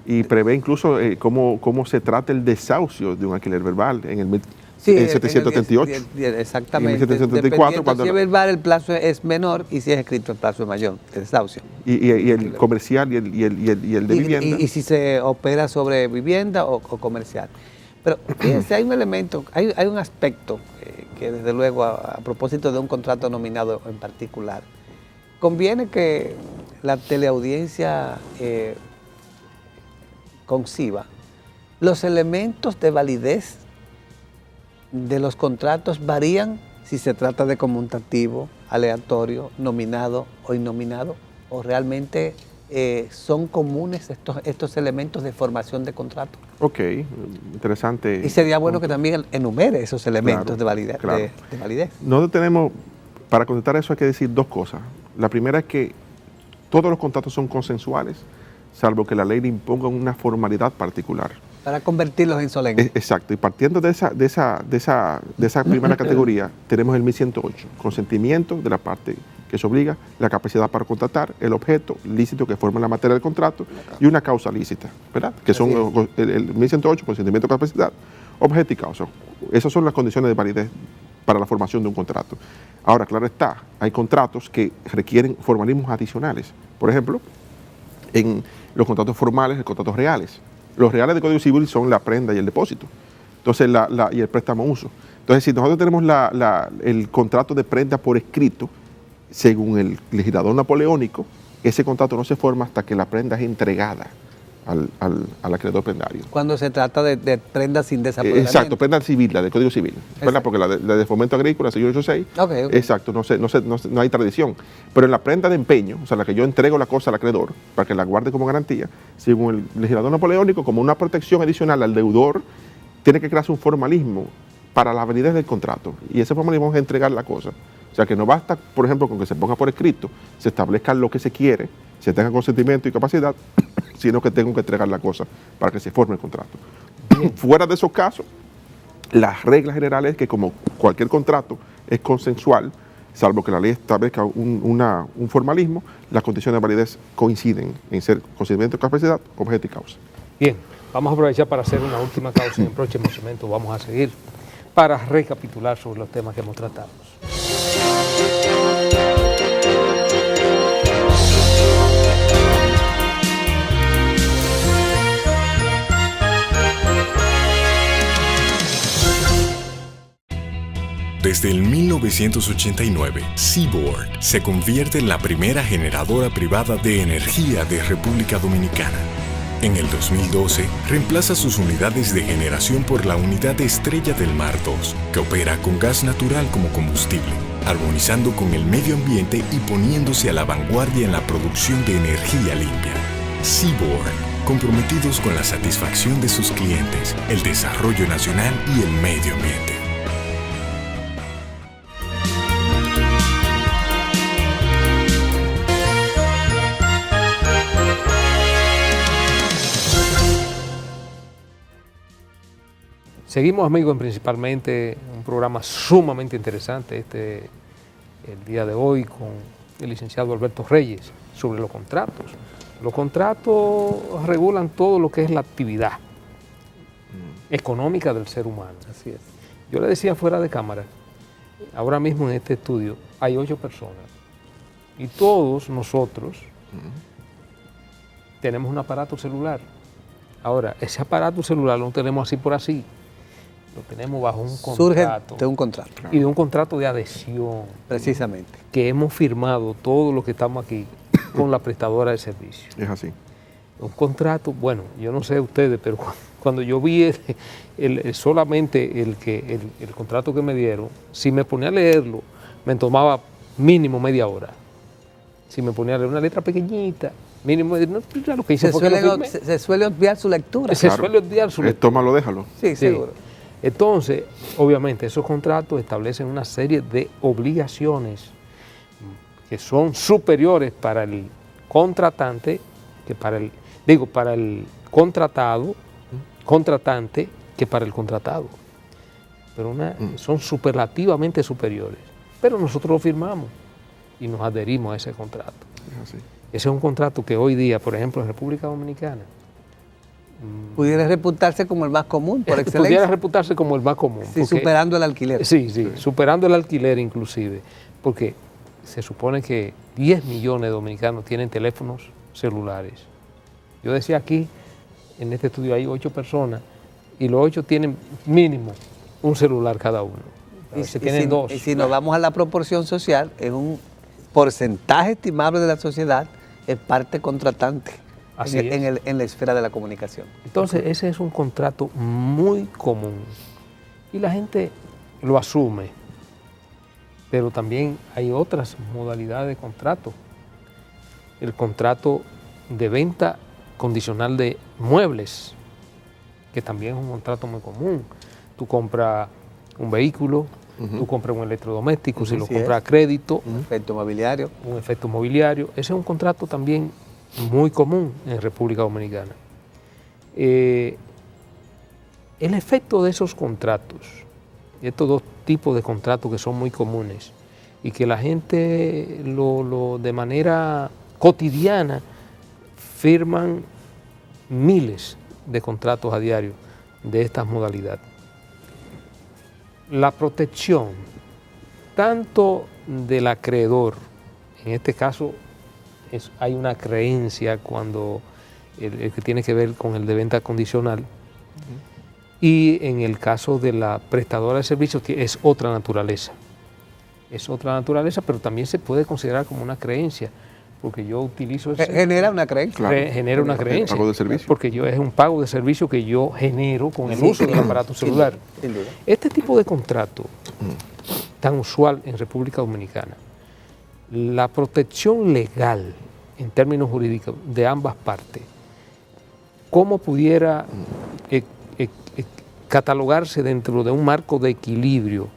[SPEAKER 4] Y prevé incluso cómo se trata el desahucio de un alquiler verbal en el
[SPEAKER 5] Sí,
[SPEAKER 4] 1778.
[SPEAKER 5] Exactamente.
[SPEAKER 4] En 1774,
[SPEAKER 5] Dependiendo
[SPEAKER 4] cuando
[SPEAKER 5] si es verbal, el plazo es menor y si es escrito, el plazo es mayor, el desahucio.
[SPEAKER 4] Y el comercial y el de vivienda.
[SPEAKER 5] Y si se opera sobre vivienda o comercial. Pero fíjense, hay un elemento, hay un aspecto que desde luego a propósito de un contrato nominado en particular, conviene que la teleaudiencia conciba los elementos de validez de los contratos varían si se trata de conmutativo, aleatorio, nominado o innominado, o realmente son comunes estos elementos de formación de contrato.
[SPEAKER 4] Ok, interesante.
[SPEAKER 5] Y sería bueno que también enumere esos elementos
[SPEAKER 4] Claro,
[SPEAKER 5] de validez.
[SPEAKER 4] claro.
[SPEAKER 5] De validez.
[SPEAKER 4] Nosotros tenemos, para contestar eso hay que decir dos cosas. La primera es que todos los contratos son consensuales, salvo que la ley le imponga una formalidad particular.
[SPEAKER 5] Para convertirlos en solemnes.
[SPEAKER 4] Exacto, y partiendo de esa primera categoría, tenemos el 1108, consentimiento de la parte que se obliga, la capacidad para contratar, el objeto lícito que forma la materia del contrato y una causa lícita, ¿verdad? Que son el 1108, consentimiento, capacidad, objeto y causa. Esas son las condiciones de validez para la formación de un contrato. Ahora, claro está, hay contratos que requieren formalismos adicionales. Por ejemplo, en los contratos formales, los contratos reales. Los reales del Código Civil son la prenda y el depósito. Entonces, y el préstamo uso. Entonces, si nosotros tenemos el contrato de prenda por escrito, según el legislador napoleónico, ese contrato no se forma hasta que la prenda es entregada al acreedor prendario.
[SPEAKER 5] Cuando se trata de prendas sin desapoderamiento.
[SPEAKER 4] Exacto, prenda civil, la del Código Civil, ¿verdad? Porque la de Fomento Agrícola, 686,
[SPEAKER 5] Ok.
[SPEAKER 4] exacto, no hay tradición. Pero en la prenda de empeño, o sea, la que yo entrego la cosa al acreedor para que la guarde como garantía, según el legislador napoleónico, como una protección adicional al deudor, tiene que crearse un formalismo para la validez del contrato. Y ese formalismo es entregar la cosa. O sea, que no basta, por ejemplo, con que se ponga por escrito, se establezca lo que se quiere, se tenga consentimiento y capacidad, sino que tengo que entregar la cosa para que se forme el contrato. Fuera de esos casos, las reglas generales es que como cualquier contrato es consensual, salvo que la ley establezca un formalismo, las condiciones de validez coinciden en ser consentimiento, capacidad, objeto y causa.
[SPEAKER 3] Bien, vamos a aprovechar para hacer una última causa y en el próximo segmento vamos a seguir para recapitular sobre los temas que hemos tratado.
[SPEAKER 2] Desde el 1989, Seaboard se convierte en la primera generadora privada de energía de República Dominicana. En el 2012, reemplaza sus unidades de generación por la unidad Estrella del Mar 2, que opera con gas natural como combustible, armonizando con el medio ambiente y poniéndose a la vanguardia en la producción de energía limpia. Seaboard, comprometidos con la satisfacción de sus clientes, el desarrollo nacional y el medio ambiente.
[SPEAKER 3] Seguimos, amigos, en Principalmente, un programa sumamente interesante el día de hoy con el licenciado Alberto Reyes sobre los contratos. Los contratos regulan todo lo que es la actividad económica del ser humano.
[SPEAKER 5] Así es.
[SPEAKER 3] Yo le decía fuera de cámara, ahora mismo en este estudio hay 8 personas y todos nosotros tenemos un aparato celular. Ahora, ese aparato celular lo tenemos así por así. Lo tenemos bajo un contrato.
[SPEAKER 5] Surge de un contrato.
[SPEAKER 3] Y de un contrato de adhesión.
[SPEAKER 5] Precisamente.
[SPEAKER 3] Que hemos firmado todos los que estamos aquí con la prestadora de servicio.
[SPEAKER 4] Es así.
[SPEAKER 3] Un contrato, bueno, yo no sé ustedes, pero cuando yo vi solamente el contrato que me dieron, si me ponía a leerlo, me tomaba mínimo media hora. Si me ponía a leer una letra pequeñita, mínimo, no, ya lo que hice
[SPEAKER 5] Se suele obviar su lectura.
[SPEAKER 3] Se suele obviar su lectura.
[SPEAKER 4] Tómalo, déjalo.
[SPEAKER 5] Sí, seguro.
[SPEAKER 3] Entonces, obviamente, esos contratos establecen una serie de obligaciones que son superiores para el contratante que para el contratante que para el contratado. Pero son superlativamente superiores. Pero nosotros lo firmamos y nos adherimos a ese contrato.
[SPEAKER 4] Es así.
[SPEAKER 3] Ese es un contrato que hoy día, por ejemplo, en República Dominicana,
[SPEAKER 5] pudiera reputarse como el más común, por excelencia.
[SPEAKER 3] Pudiera reputarse como el más común.
[SPEAKER 5] Sí, superando el alquiler.
[SPEAKER 3] Sí, superando el alquiler inclusive, porque se supone que 10 millones de dominicanos tienen teléfonos celulares. Yo decía aquí, en este estudio hay 8 personas y los 8 tienen mínimo un celular cada uno. Tienen 2.
[SPEAKER 5] Y si nos vamos a la proporción social, es un porcentaje estimable de la sociedad, es parte contratante en la esfera de la comunicación.
[SPEAKER 3] Entonces, ese es un contrato muy común y la gente lo asume, pero también hay otras modalidades de contrato. El contrato de venta condicional de muebles, que también es un contrato muy común. Tú compras un vehículo, tú compras un electrodoméstico, si lo compras a crédito.
[SPEAKER 5] Un efecto mobiliario.
[SPEAKER 3] Un efecto mobiliario. Ese es un contrato también muy común en República Dominicana. El efecto de esos contratos, estos dos tipos de contratos que son muy comunes y que la gente de manera cotidiana firman miles de contratos a diario de estas modalidades. La protección tanto del acreedor, en este caso hay una creencia cuando el que tiene que ver con el de venta condicional, y en el caso de la prestadora de servicios, que es otra naturaleza. Es otra naturaleza, pero también se puede considerar como una creencia, porque yo utilizo...
[SPEAKER 5] Genera una creencia.
[SPEAKER 4] Claro.
[SPEAKER 3] Genera una creencia.
[SPEAKER 4] Pago de servicio.
[SPEAKER 3] Porque es un pago de servicio que yo genero con el uso del aparato celular.
[SPEAKER 5] Sin duda.
[SPEAKER 3] Este tipo de contrato, tan usual en República Dominicana, la protección legal, en términos jurídicos, de ambas partes, ¿cómo pudiera catalogarse dentro de un marco de equilibrio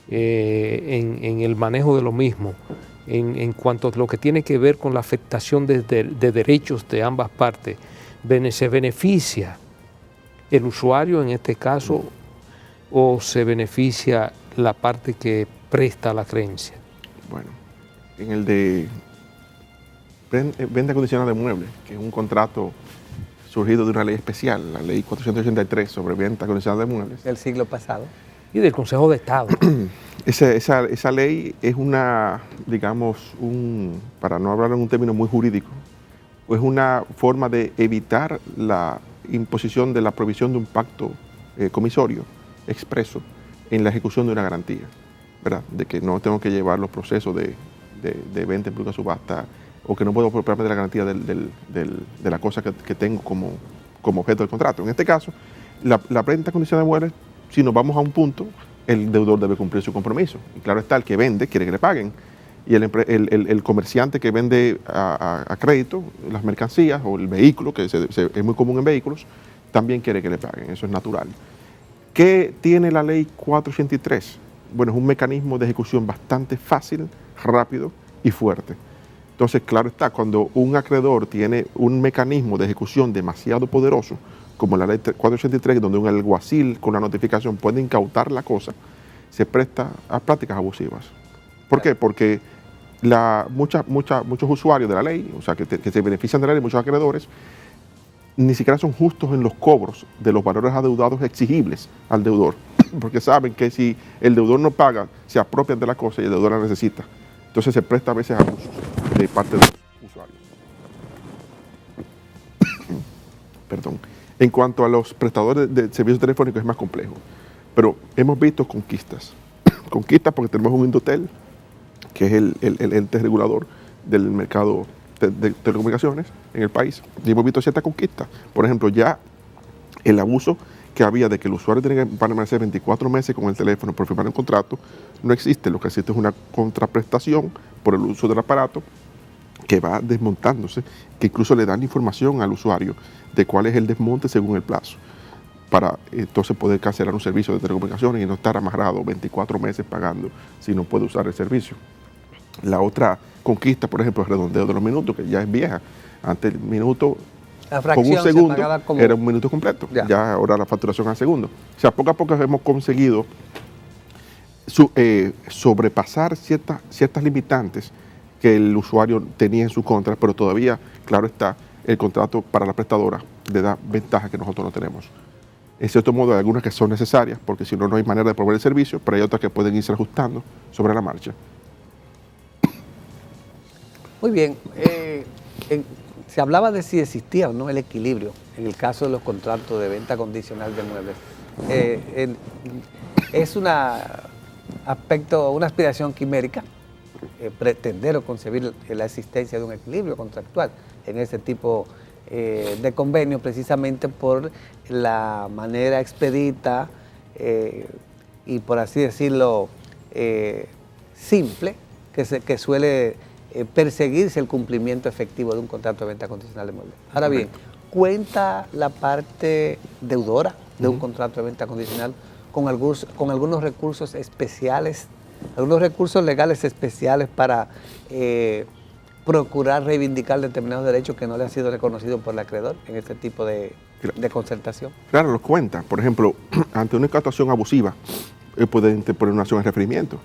[SPEAKER 3] en el manejo de lo mismo, en cuanto a lo que tiene que ver con la afectación de derechos de ambas partes? ¿Se beneficia el usuario en este caso o se beneficia la parte que presta la creencia?
[SPEAKER 4] Bueno, en el de venta condicional de muebles, que es un contrato surgido de una ley especial, la ley 483 sobre venta condicional de muebles.
[SPEAKER 5] Del siglo pasado.
[SPEAKER 3] Y del Consejo de Estado.
[SPEAKER 4] Esa ley es una, digamos, para no hablar en un término muy jurídico, es una forma de evitar la imposición de la provisión de un pacto comisorio expreso en la ejecución de una garantía, ¿verdad? De que no tengo que llevar los procesos de venta en pública subasta, o que no puedo apropiarme de la garantía de la cosa que tengo como objeto del contrato. En este caso, la venta condicional de muebles, si nos vamos a un punto, el deudor debe cumplir su compromiso. Y claro está, el que vende quiere que le paguen. Y el comerciante que vende a crédito las mercancías o el vehículo, que es muy común en vehículos, también quiere que le paguen. Eso es natural. ¿Qué tiene la ley 483? Bueno, es un mecanismo de ejecución bastante fácil, rápido y fuerte. Entonces, claro está, cuando un acreedor tiene un mecanismo de ejecución demasiado poderoso, como la ley 483, donde un alguacil con la notificación puede incautar la cosa, se presta a prácticas abusivas. ¿Por qué? Porque muchos usuarios de la ley, o sea, que se benefician de la ley, muchos acreedores, ni siquiera son justos en los cobros de los valores adeudados exigibles al deudor, porque saben que si el deudor no paga, se apropian de la cosa y el deudor la necesita. Entonces se presta a veces a abusos de parte de los usuarios. Perdón. En cuanto a los prestadores de servicios telefónicos es más complejo, pero hemos visto conquistas. Conquistas porque tenemos un Indotel, que es el ente regulador del mercado de telecomunicaciones en el país y hemos visto ciertas conquistas. Por ejemplo, ya el abuso que había de que el usuario tenía que permanecer 24 meses con el teléfono por firmar un contrato no existe. Lo que existe es una contraprestación por el uso del aparato que va desmontándose, que incluso le dan información al usuario de cuál es el desmonte según el plazo, para entonces poder cancelar un servicio de telecomunicaciones y no estar amarrado 24 meses pagando si no puede usar el servicio. La otra conquista, por ejemplo, el redondeo de los minutos, que ya es vieja. Antes el minuto con un segundo era un minuto completo, ya ahora la facturación al segundo. O sea, poco a poco hemos conseguido sobrepasar ciertas limitantes que el usuario tenía en su contra, pero todavía, claro está, el contrato para la prestadora le da ventajas que nosotros no tenemos. En cierto modo hay algunas que son necesarias, porque si no, no hay manera de proveer el servicio, pero hay otras que pueden irse ajustando sobre la marcha.
[SPEAKER 5] Muy bien. Se hablaba de si existía o no el equilibrio en el caso de los contratos de venta condicional de muebles. Es una aspiración quimérica pretender o concebir la existencia de un equilibrio contractual en ese tipo de convenio, precisamente por la manera expedita y, por así decirlo, simple que suele perseguirse el cumplimiento efectivo de un contrato de venta condicional de muebles. Ahora bien, ¿cuenta la parte deudora de un contrato de venta condicional con algunos recursos especiales, algunos recursos legales especiales para procurar reivindicar determinados derechos que no le han sido reconocidos por el acreedor en este tipo de concertación?
[SPEAKER 4] Claro, los cuenta. Por ejemplo, ante una incautación abusiva, puede interponer una acción de referimiento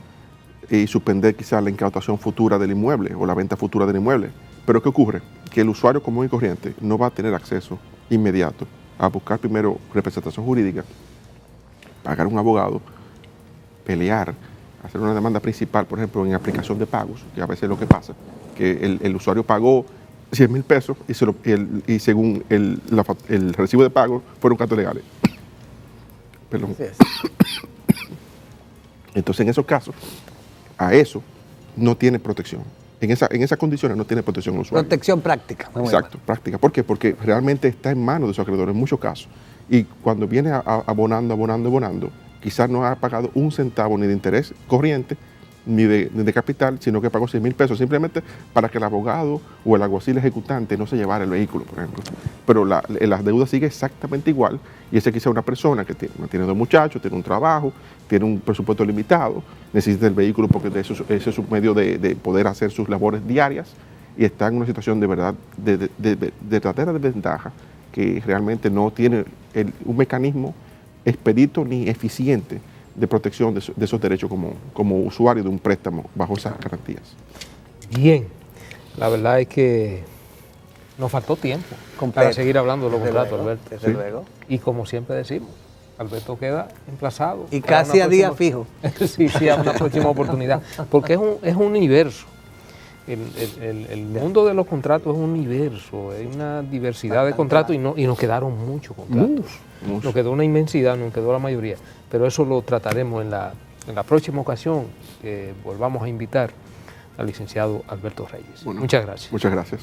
[SPEAKER 4] y suspender quizás la incautación futura del inmueble o la venta futura del inmueble. Pero ¿qué ocurre? Que el usuario común y corriente no va a tener acceso inmediato a buscar primero representación jurídica, pagar un abogado, pelear, hacer una demanda principal, por ejemplo, en aplicación de pagos, que a veces es lo que pasa, que el usuario pagó 100,000 pesos y según el recibo de pago fueron gastos legales. Perdón. Entonces, en esos casos, a eso no tiene protección. En esas condiciones no tiene protección el usuario.
[SPEAKER 5] Protección práctica.
[SPEAKER 4] Exacto, práctica. ¿Por qué? Porque realmente está en manos de su acreedor en muchos casos. Y cuando viene abonando, quizás no ha pagado un centavo ni de interés corriente, ni de capital, sino que pagó 100,000 pesos simplemente para que el abogado o el alguacil ejecutante no se llevara el vehículo, por ejemplo. Pero la deuda sigue exactamente igual, y ese quizá una persona que tiene 2 muchachos, tiene un trabajo, tiene un presupuesto limitado, necesita el vehículo porque ese es su medio de poder hacer sus labores diarias, y está en una situación de verdad de verdadera desventaja, que realmente no tiene un mecanismo expedito ni eficiente de protección de esos derechos como usuario de un préstamo bajo esas garantías.
[SPEAKER 3] Bien, la verdad es que nos faltó tiempo para seguir hablando de los contratos, Alberto.
[SPEAKER 5] Desde luego.
[SPEAKER 3] Y como siempre decimos, Alberto queda emplazado.
[SPEAKER 5] Y casi a día fijo.
[SPEAKER 3] Sí, a una próxima oportunidad. Porque es un universo. El mundo de los contratos es un universo, hay una diversidad de contratos y nos quedaron muchos contratos. Nos quedó una inmensidad, nos quedó la mayoría. Pero eso lo trataremos en la próxima ocasión que volvamos a invitar al licenciado Alberto Reyes.
[SPEAKER 4] Bueno,
[SPEAKER 3] muchas gracias.
[SPEAKER 4] Muchas gracias.